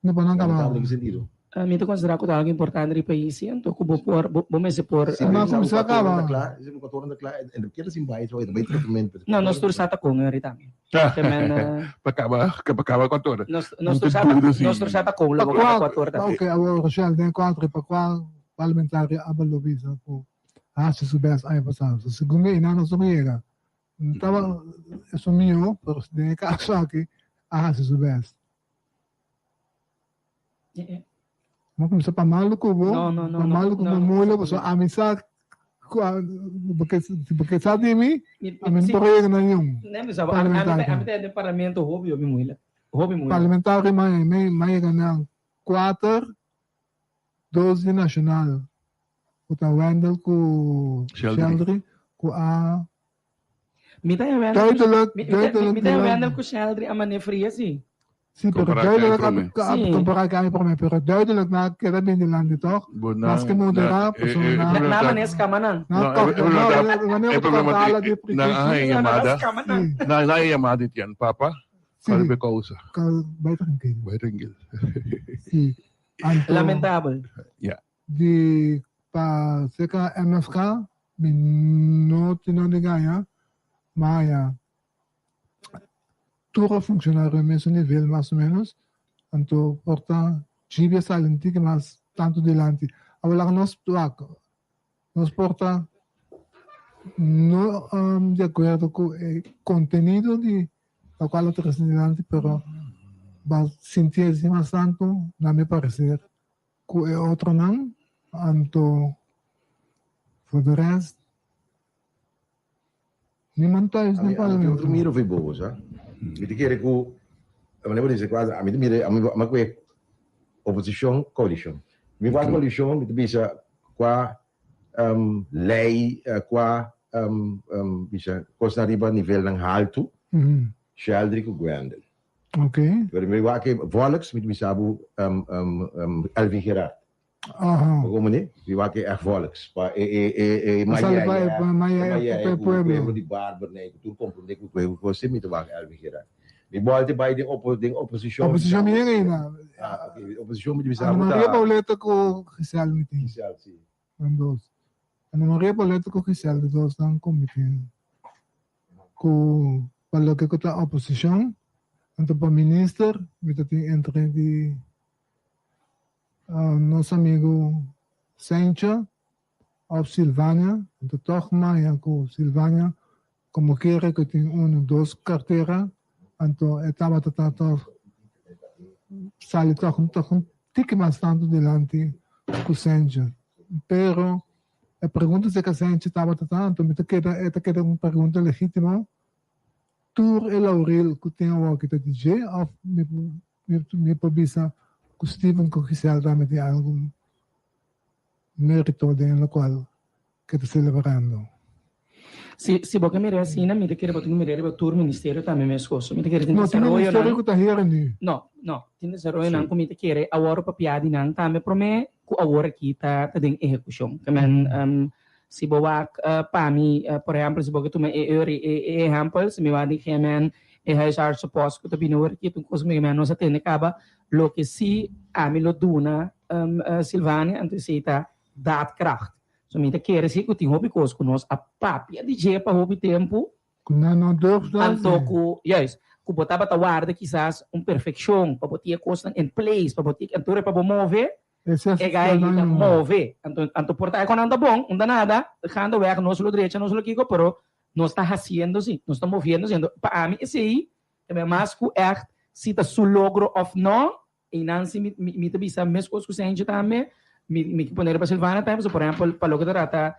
Não pode nunca Lamentável em que sentido? A mim está considerado como algo importante no país, então como vamos por... Sim, mas como se acaba. Se não está claro, é porque eles embaixam, é bem tratamento. Não, nós estamos sata com ele também. Para com a torre. Nós estamos sata com logo com a torre. Ok, agora Rochelle tem 4 para qual parlamentar a balobisa com a se soubesse aí passado. Segundo ele não sobrega. Estava assumiu, pero de caso aqui a se soubesse. Mas começou para maluco, não, maluco no molho, você amizade porque sabe de mim, a mim não pode nenhum. Não, mas a mim tem parlamento hobby muito. Parlamentar mais ganham 4 12 nacional. O tá Wendel com Sheldry com a me tem Wendel com Sheldry a maneira fria assim. Sim, pero duidelijk comparar kami por me, pero duidelijk na kaya bin nila dito. Mas que modera, persona. Na manes ka manan. Na yamada yan, Papa. Kalbe ka usa. Vai tranquilo. Vai tranquilo. Sim. Lamentável. Yeah. De pa seca MFK, no tinonigaya, Maya. Tudo funcionar no mesmo nível, mais ou menos. Então, portanto, Gibia Salenti, que mais tanto delante. Agora, nós porta não de acordo com o conteúdo de a qual eu trouxe delante, mas sentir-se mais tanto, na me parecer, que é outro não. Então, for the rest, niemand thuis no parlamento. Eu miro foi boa, já. Itu kira ku, mana boleh sekolah. Kami tu mira, kami oposition, coalition. Kami buat coalition, itu bisa qua lei, qua bisa costa riba nível ng alto, Sheldry ku Gwendel. Okay. Pero kami buat ke Volks, itu bisa abu Alvin Gerard. Aha. Como ni? Kami buat ke Volks, pa pueblo di Barber na itu kompromi ku pueblo ko semi to ba Alvin Gerard. Di bolte by the opposition. Opposition minha ainda. Opposition mo bisa Ana Maria Pauleta ko Rizal meeting. Rizal si. Dos. Ana Maria Pauleta ko Rizal dos ng committee. Ko palo que ta opposition, anto pa minister, mita ting entre di nosso amigo Sencha of Silvania, então toch mais com Silvania, como quer que tem 1, 2 carteira, então estava tratando sali toch tique mais tanto delante com Sencha, pero a pergunta se que Sencha estava tratando, me queda uma pergunta legítima, tur el Aurel que tem o que te DJ of me pobisa com Steven Coquisel também tem algo mérito no qual que está celebrando. Se você me assina, me querer botar no tour ministério também me escoço. Me querer não, tem ministério que está here não, tem desarrollo não como me querer agora para piada não também para mim que agora aqui tá tem execução. Também se boa para mim, por exemplo, se boa tu me exemplo, se me vai dizer men huisarts support que também não aqui tu coisa me não se tem acaba lo que se a mim lo duna Silvania antecita dat kracht. So me querer se que tem hobby coisa com nós a papia de je para hobby tempo. Não deve dar. Anto yes, que botava ta guarda quizás perfeição para botar coisa em place, para botar antura para mover. É gai que move. Anto portar com anda bom, anda nada, dejando ver nós lo direita, nós lo kiko, pero nós está fazendo assim, nós está movendo assim. Para mim esse aí é mais que é se tá su logro of não e não se me tá bisa mesmo coisa que gente também me que poner para Silvana também, por exemplo, para lo que trata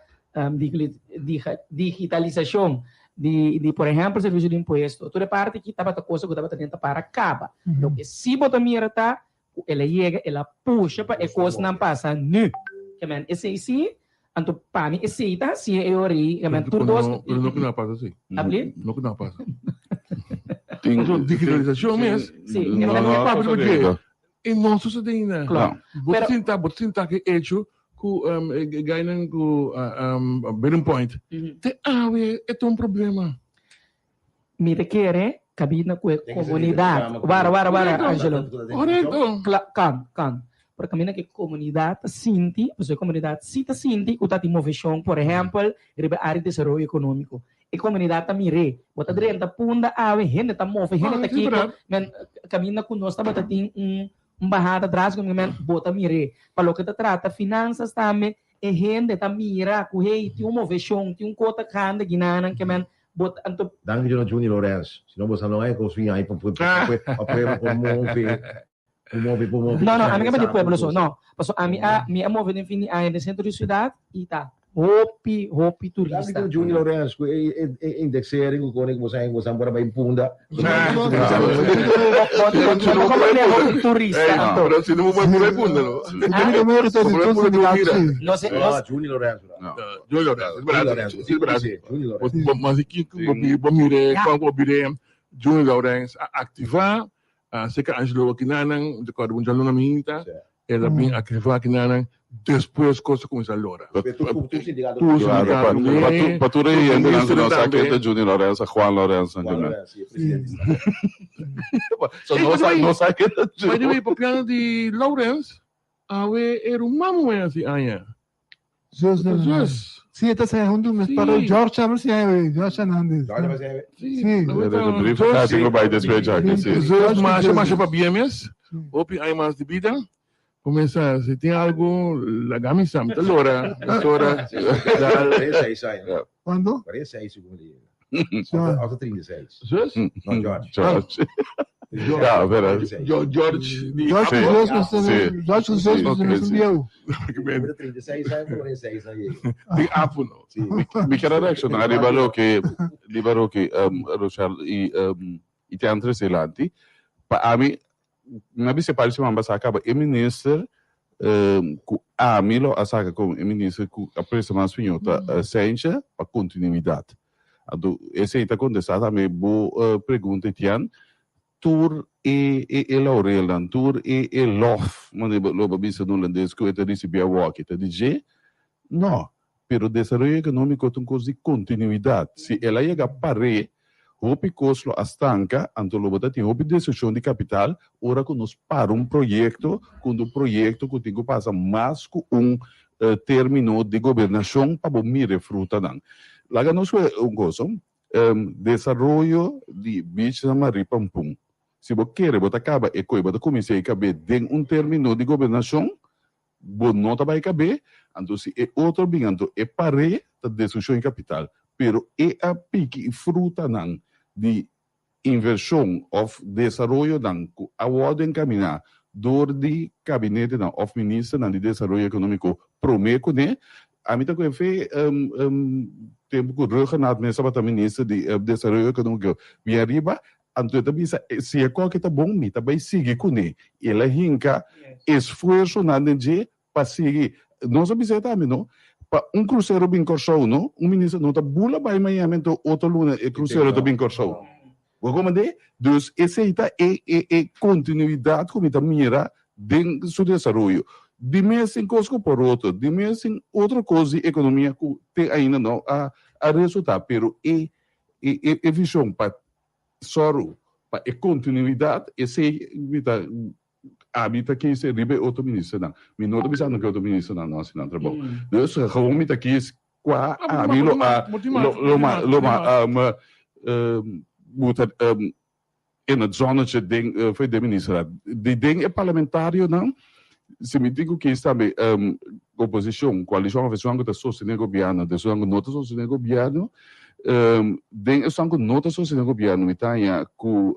digitalização de por exemplo serviço de imposto, toda parte que estava a coisa que estava dentro para acaba. Lo que se bota mira tá ela chega, ela puxa para a coisa não passa nu. Que men esse aí sim, anto para mim esse aí tá assim eu ri, que men tudo não passa assim. Abli? Não passa. digitalização mesmo. Sim, não é para porque e não sucede ainda. Claro. Você sinta que hecho com ganhando com bearing point. Te é um problema. Mira querer cabina com comunidade. Para, Angelo. Correto. Can. Para caminhar que comunidade sinti, a comunidade cita sinti, o tati movição, por exemplo, ribe área de desenvolvimento econômico. E comunidade tá mire, bota direita punda, gente tá move, gente tá aqui, men caminha com nós, tá bota tem barrada atrás, como men bota mire. Para o que tá trata finanças também, e gente tá mira, com tem uma movição, tem cota grande guinana que men bota anto. Danke John Junior Lorenzo, senão você não é construir aí para Não, a minha de pueblo só, não. Passo a minha move de fini aí no centro de cidade e tá. Hopi turista. Danke Junior Lorenzo, indexering o cone você para bem punda. Turista. Pero se não vai por punda, não. Não sei. Junior Lorenzo. Junior Lorenzo. Mas aqui vamos mire quando mire Junior Lorenzo ativar seca Angelo Kinanang, de acordo com o Jaluna Minta, ela vem ativar Kinanang depois coisa começa a lora. Patura aí, ainda não sabe que é Junior Lorenzo, Juan Lorenzo. Só não sabe que é Junior. Mas o plano de Lorenzo, era mamo assim, Anya. Jesus. Sim, está saindo, mas para o George Chambers, George Hernandez. Sim. Jesus, marcha para BMS, opi aí mais de vida. Começa, se tem algo, la camisa, allora, quando? 46 secondi. 36. Não, George. George Mi chiara reaction arrivalo che Rochelle i teatri selanti ami nabi se parece uma basaka ba minister ku amilo asaka como minister ku apresa mais finhota sencha pa continuidade ado esse ita condensada me bo pergunta tian tour e Laurelan, tour e lof, mas lo babisa no holandês que eu disse bia walk, tá dizer, não, pero desarrollo econômico tem coisa de continuidade. Se ela chega pare, hopi coslo astanca, anto lo bota tem hopi decisão de capital, ora que nós para projeto, quando o projeto que tem que passar mais que término de governação para mire fruta não. Lá nós coisa, desarrollo de bicho maripampum. Se você quer, você acaba e você começa a caber em término de governação, você não vai caber, então se é outro bem, então é pare da decisão em capital, pero é a pique e fruta não de inversão of desenvolvimento não, a ordem encaminhar do de gabinete não, of ministro não de desenvolvimento econômico prometo né, a mim também foi tempo que o Renato Mesa para ministro de desenvolvimento econômico vem arriba. Então, se é qualquer tá bom, me também sigue com ele. Ele rinca esforço na gente para seguir. Nós observamos também, não? Para cruzeiro bem corso, não? Ministro não tá bula vai Miami, então outro luna cruzeiro tá bem corso. Vou comandar. Então, essa é continuidade como está mira dentro do seu desenvolvimento. De mês em coisa por outro, de mês em outra coisa, economia que tem ainda não a resultar, pero é visão para soro para a continuidade esse habita que se ribe outro ministro não me não pensando que outro ministro não assim não trabalho então como me aqui qua amilo in het zonnetje ding foi de ministro de ding é parlamentário não se me digo que está bem oposição coalição versão que está sostenendo o governo de sua nota sostenendo o governo den são com notas sociais do governo Itália com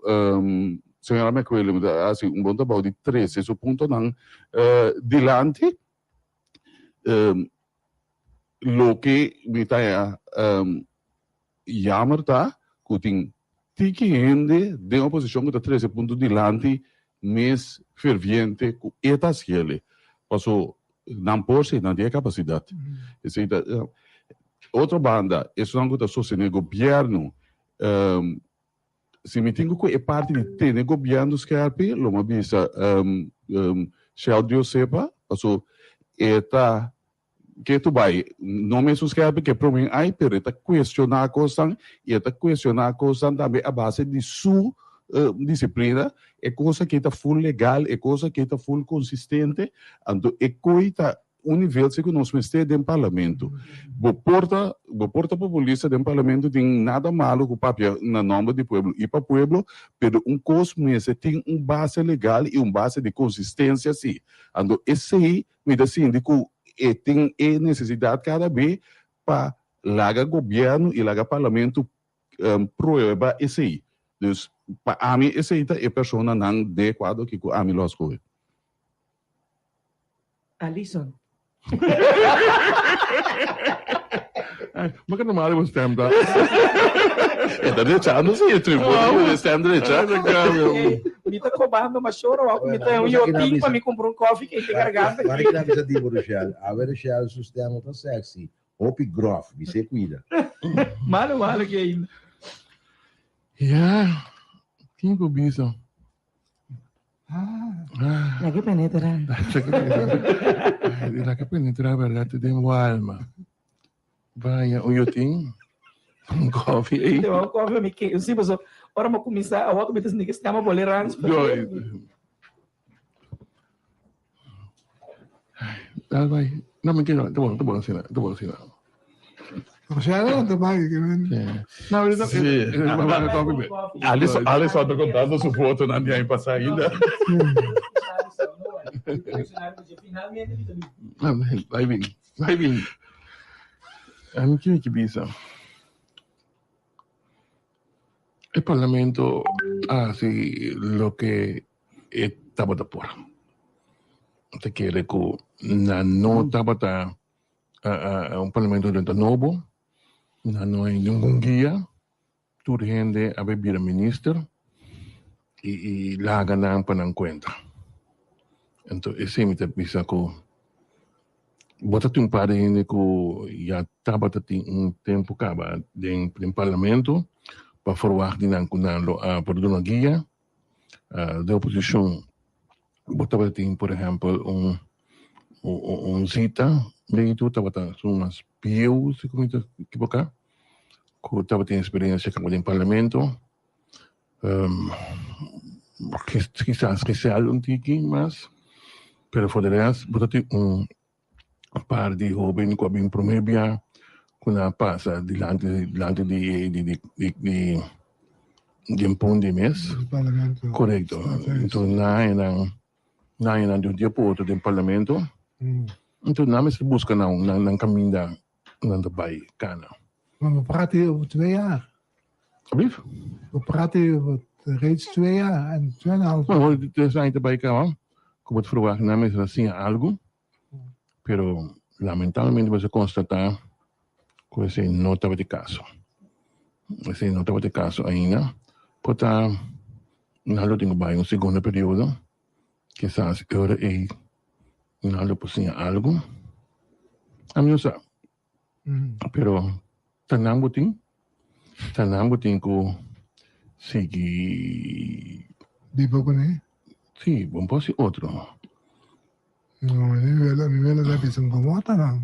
senhora McQuillan assim bom trabalho de 13 esse ponto não dilante lo que Itália jammer tá que tem tiki gente de oposição que está 13 pontos dilante mais ferviente com etas ele passou não por si não tem capacidade esse outra banda, isso não está sostenendo o governo se me tenho que é parte de ter governo scarpe, lo ma bisa Shell Josepa, also eta que tu vai não me scarpe que para mim ai pero eta questionar a coisa e eta questionar a coisa também a base de sua disciplina é coisa que está full legal, é coisa que está full consistente, então é coisa um nível que nós estamos dentro do parlamento. O porta populista dentro do parlamento tem nada malo com o papel na nome do povo e para o povo, mas coisa tem base legal e base de consistência sim. Então esse aí me dá assim de que tem necessidade cada vez para laga governo e laga parlamento proíba esse aí. Dus para mim esse aí é pessoa não adequada que a mim los coisas. Alison. Ma che normale vuoi stemda? E da diciamo sì, è tributo, stiamo dicendo Mi tá cobrando uma chora, me tá um iopim para me comprar coffee que tem garganta. Guarda que na bisa di Rochelle, a Rochelle sistema tá sexy. Hopi grof, me se cuida. Malo que ainda. Ja, quem cobiça? Lagi penetran. Lagi penetran verdade de alma. Vai, o eu tenho um coffee aí. Tem um coffee me que eu sim, mas ora mo começar a outra metes ninguém está bolerans. Vai. Não me quero, tô bom assim. Rochelle não tá mais que não, ele tá. Ali só tá contando su foto na minha passar ainda. Vai vir. A mim que bisa. El Parlamento hace lo que estaba por. Te quiere que no estaba a un Parlamento de novo, no hay ningún guía, tu gente a beber ministro y la ganan para en cuenta. Entonces, ese me te pisa que botate un par de gente que ya estaba un tiempo acaba en Parlamento para formar por una guía de oposición. Botaba por ejemplo, un cita, de tu estaba umas pius, se como equivocar, que estaba tendo experiência com o parlamento, quizás que sea um tiki, mas, pero poderías botar par de jovens que habían promedia, que passa diante de um pão de mês, correto. Então, não é de um dia para o outro do parlamento. Então, não se busca não caminho da Bahia, cana. Maar we praten hier over 2 jaar. Alsjeblieft? We praten hier over reeds 2 jaar en 2,5 jaar. Não, te zijn te Bahia, como te verwacht, não é assim algo, pero lamentavelmente você constatar que esse não estava de caso. Esse não estava de caso ainda, porque não tenho Bahia segundo período, quizás agora é não possível algo. A mim não sabe. Pero tanang buting ko sige. Di ba ko na Sí, un po' si otro. No, a mi vela na bisang gumota lang.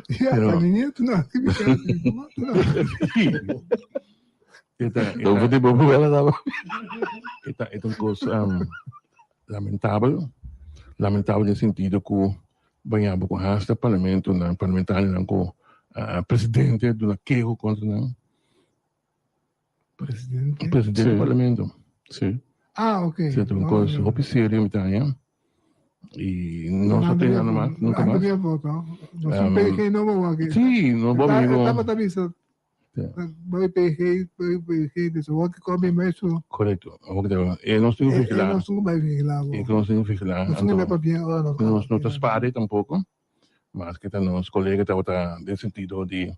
Pero paninito na. Gumota lang. Ito un cosa lamentable no sentido que banhava com hasta parlamento na parlamentar não com presidente do queijo contra não presidente do parlamento. Sim. Ok. Sim, um coisa oficial em Itália e não só tem nada mais nunca mais. Não PG não vou aqui. Sim, não vou amigo. Estava também só. Vai PG desse work come mais o. Correto. E nós temos que vigilar. Nós não vai vigilar. E nós temos que vigilar. Nós não vai para bem. Nós não traspare tampouco, mas que os colegas estavam no sentido de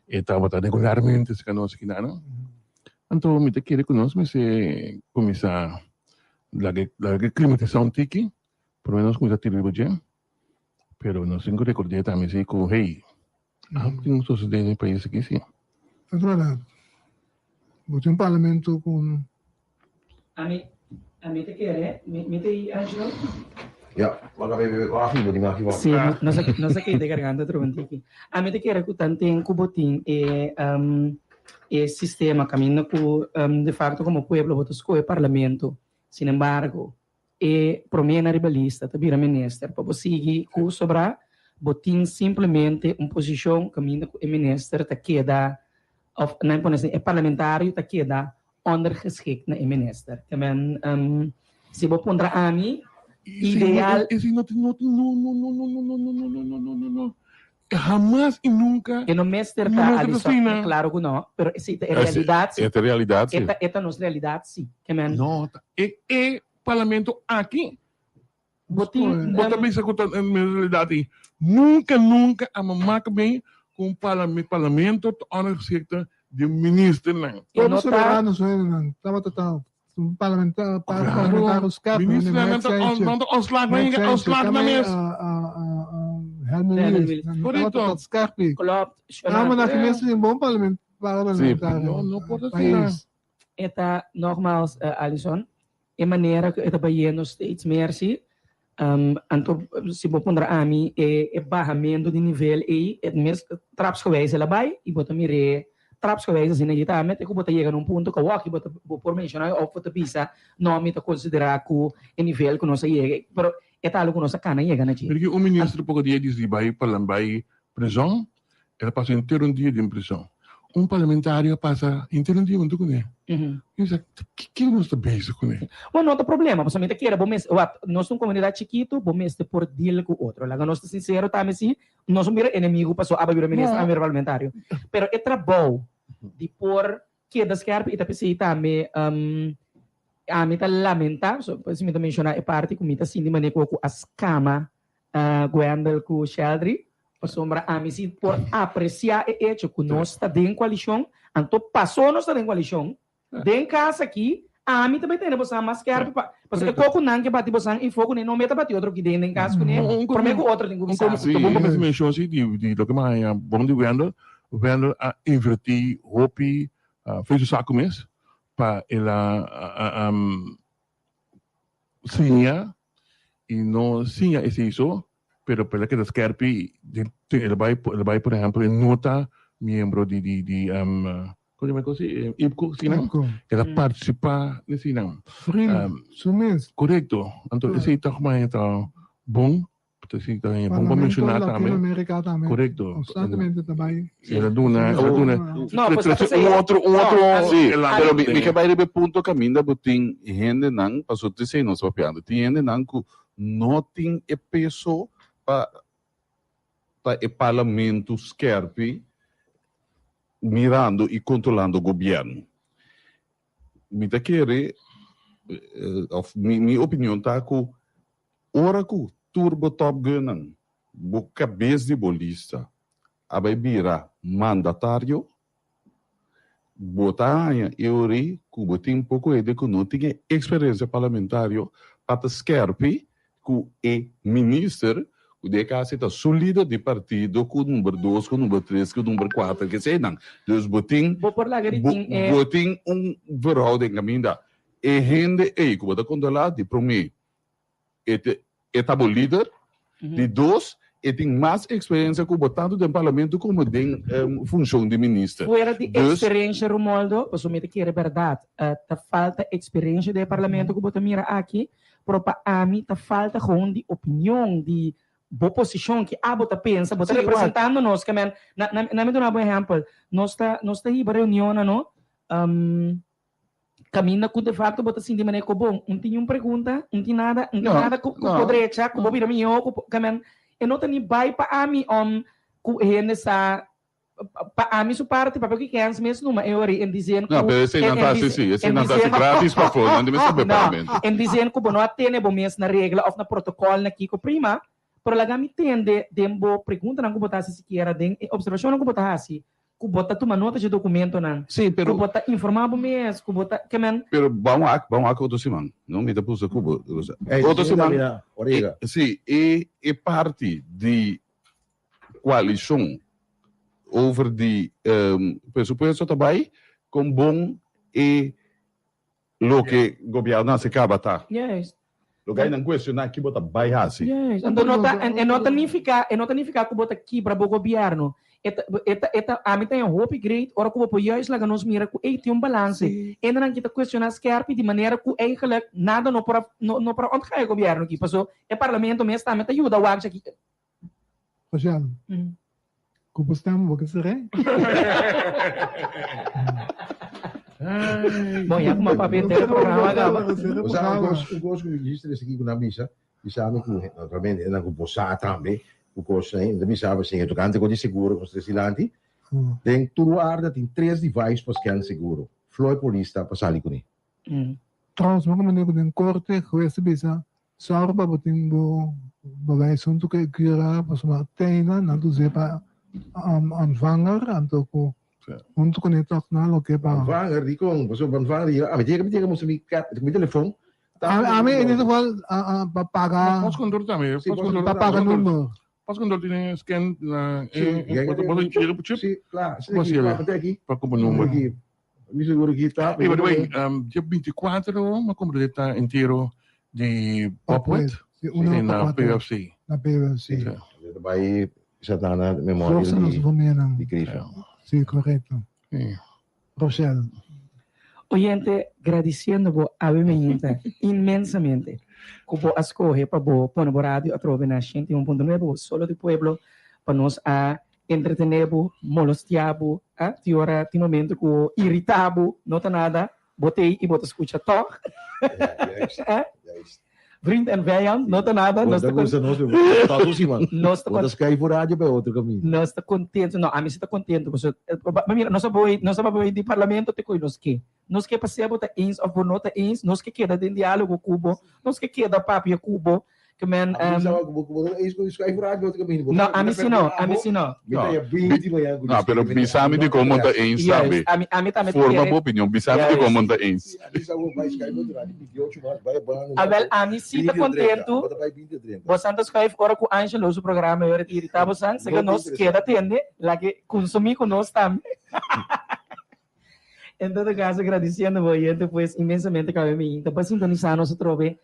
estavam regularmente se nós aqui não. Então, me te querer conosco, mas se começar a climatização tiki, pelo menos começar a tirar o budget, pero nós temos que recordar também que hey, algo tem sucedido no país aqui sim. É verdade. Botou um parlamento com... A mim te quer, me te Angelo? Ja, maka bebe ko aqui, boting aqui, Sim, nós aqui de garganta trovante aqui. A mim te quer que tantem cubotim e sistema caminha com de facto como pueblo votos com o parlamento. Sin embargo, promena ribalista, tabira minister, para seguir com sobra botin simplesmente posição caminha com o minister ta queda of não pode ser parlamentário ta queda ondergeschikt na minister. Também se vou pondra a mim ideal no. Jamás y nunca. E no minister tá ali só, claro que não, pero essa é realidade. Esta realidade, sim. Esta não é realidade, sim. No, é parlamento aqui. Botin, bota bem escuta a realidade. Nunca a mamaca bem com parlamento ondergeschikt de minister não. Eu não soberano, não. Tava total. Parlamentários cap. Minister não ontslag na mes. Correcto. Scarpi. Klopt. Maar na gemeenschap een bom parlamentario. No pode ser. Eta nogmaals, Alison, in maneira que eta baiano steeds meer si, anto si bo pondra ami e barramento de nível e mes traps geweest ela bai e bota mire traps geweest assim na gita met e bota chega num ponto que walk bota por mencionar ou foto pisa nome ta considerar que o nível que nós chega, pero eta algo nós cana chega na ti. Porque o ministro pouco dia diz vai para vai prisão, ela passa inteiro dia de prisão. Parlamentário passa inteiro dia muito com ele. Que nós está bem com ele? Well, não tem problema, porque somente queira, nós somos uma comunidade chiquito, vamos por deal com outro. Lá nós estamos sinceros, também sim, nós somos inimigo, passou a vir ministro, a vir parlamentário. Pero é trabalho de por que das quer e tapeci também a mim tá lamentar, so se me mencionar é parte como tá sim de maneira com as cama, Gwendel com Sheldry. Sombra a mim se por apreciar o hecho que nós está dentro da coalição, então passou nós está dentro da coalição, dentro casa aqui, a mim também tem a bolsa mais quer porque pouco não que bate bolsa e fogo nem não meta bate outro que dentro em casa com por meio outro tem que visar. Sim, bom mas mencionou assim de do que mais bom de Wendel a invertir hopi fez o saco mês para ela sinha e não sinha esse isso. Pero pela que das Kerpi, ele vai, por exemplo, em nota membro de como é que se IPCO, ela participa nesse não. Correto. Então esse está como é bom, esse tá bom mencionar também. Correto. Constantemente também. Ela duna, outro, sim. Pero me que vai rebe ponto caminho botin gente não passou de ser nós papiando. Tem gente não que não tem peso para o parlamento Skerpi mirando e controlando o governo. Me quer, minha opinião está que ora que turbo top gunnan, o cabeça de bolista, a vira mandatário, botar eu que botem um pouco de que não tinha experiência parlamentar para Skerpi, que é ministro de casa está solida de partido com o número 2, com o número 3, com o número 4, que sei não. Então, botem verhaal de caminho. E gente aí, que vai controlar, de primeiro, é o líder, de dois, e tem mais experiência com botando do parlamento como tem função de ministro. Fora de experiência, Romualdo, eu somente que é verdade, tá falta experiência do parlamento que você mira aqui, para a mim tá falta de opinião de boa posição que a bota pensa, bota representando nós, que na me dá um exemplo, nós está aí para reunião, não? Caminha com de facto bota assim de maneira que bom, não tem uma pergunta, não tem nada que poderia achar, que vou vir a mim, caminha, e não tem nem vai para a mim, que nessa para mim sua parte, para que quer mesmo numa eu em dizendo não, mas esse não está assim, esse não está grátis para fora, não deve saber parlamento. Em dizendo que não atende bom mesmo na regra ou na protocolo na que prima. Pero lá me entende, dembo pergunta não botar se quer, den observação não botar assim, que botar tomar nota de documento não. Sim, pero que botar informar bom mês, que botar que men. Pero vamos a outro semana, não me dá puxa cubo. Outro semana. Sim, é parte de coalição over die presupuesto também com bom e lo que governo se acaba tá. Yes. Lugar não questionar que bota bairro assim. Yes. Então nota nem ficar que bota aqui para o governo. Eta a mim tem um hope great, ora que o apoio is lá nos mira que tem um balance. Ainda não kita questionar scherp de maneira que eigenlijk nada no para ontgaan o governo aqui. Passou é parlamento mesmo está met ajuda o aqui. Rochelle. Como estamos, o que será? Bom, já como papel do programa acaba. O gosto que existe nesse aqui na missa, e sabe que naturalmente na composta também, o gosto aí, da missa assim, eu tocante com de seguro, com estressilante, tem tudo arda, tem 3 devices para scan seguro. Floyd polista para sair com ele. Trouwens, mag ik meneer den korte geweest bisa. Sarba boting bo bagay sunto kay kira pas matena nanto zepa aanvanger anto ko unto ko netak na lo ke pa. Aanvanger di ko, paso aanvanger di. Media mo sa mi telefoon. Ami in ieder geval papaga. Pascontrole também. Papaga nummer. Pascontrole tem scan na bota em chip. Sim, claro. Para comprar número. Mi seguro que está. E by the way, dia 24, ma compra detta intero di Popwet na PFC. Na PFC. Daí já está na memória de Cristo. Sim, correto. Rochelle. Oyente, agradeciendo a Bemeñita inmensamente. Como escoge para poner radio a través de 101.9 solo de pueblo para nos a entretener, molestiabo, ti ora ti momento ko irritabo, nota nada, botei e bota escuta to. Vriend en vijand, nota nada. Nós está contente, não, a mim está contente, nós vamos de parlamento te coi nós que passamos tá eens of nota eens, nós que queda de diálogo cubo, nós que queda papo cubo. Que men não, a mim sim não. Não, pero bisami de como tá em sabe. Forma boa opinião, bisami de como tá em. A mim sim tá contento. Você anda escreve ora com Angelo o programa eu irritar você, se que nós queda atende, lá que consumir conosco também. Em todo caso, agradecendo você depois imensamente que eu me para sintonizar nosso trove,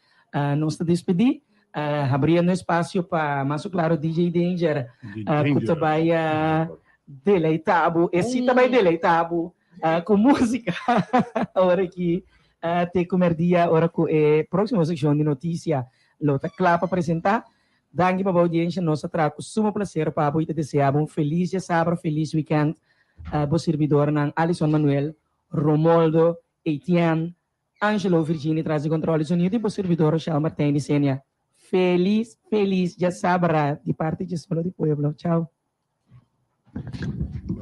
nós te despedir. Abrindo espaço para mais claro DJ Danger, que também deleitado, esse também deleitado com música. Agora aqui tem comer dia, agora com a próxima secção de notícia, lota claro para apresentar. Danke para a audiência, nossa trago sumo prazer para a desejar feliz dia sábado, feliz weekend. Bo servidor ng Alison Manuel, Romualdo, Etienne, Angelo Virginia traz o controle sonido e bo servidor Rochelle Martin Senia. Feliz dia sábado de parte de Solo de Pueblo. Tchau.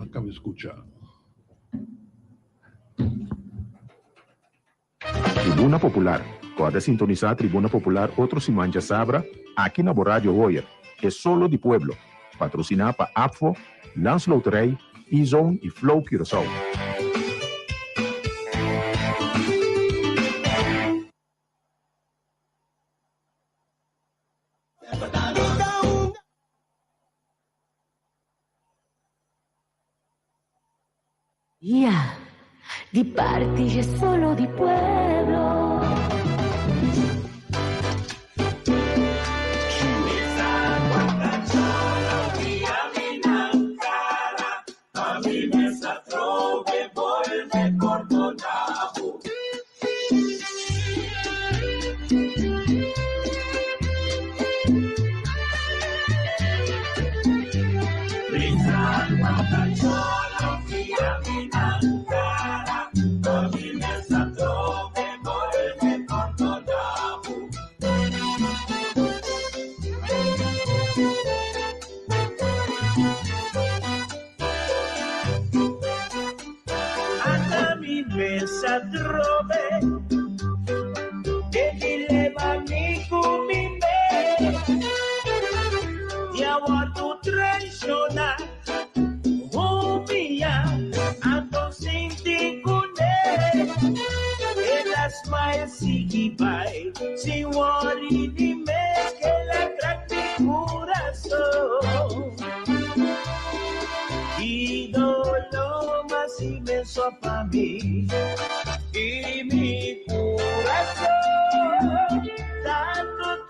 Acaba de escuchar. Tribuna Popular. Pode sintonizar Tribuna Popular outro Simanja Sabra aqui na Rádio Royer. É Solo de Pueblo. Patrocinado para APFO, Lance Loterei, E-Zone e Flow Curaçao. Ya, di parte ya solo di pueblo. só pra mim. E mi coração tanto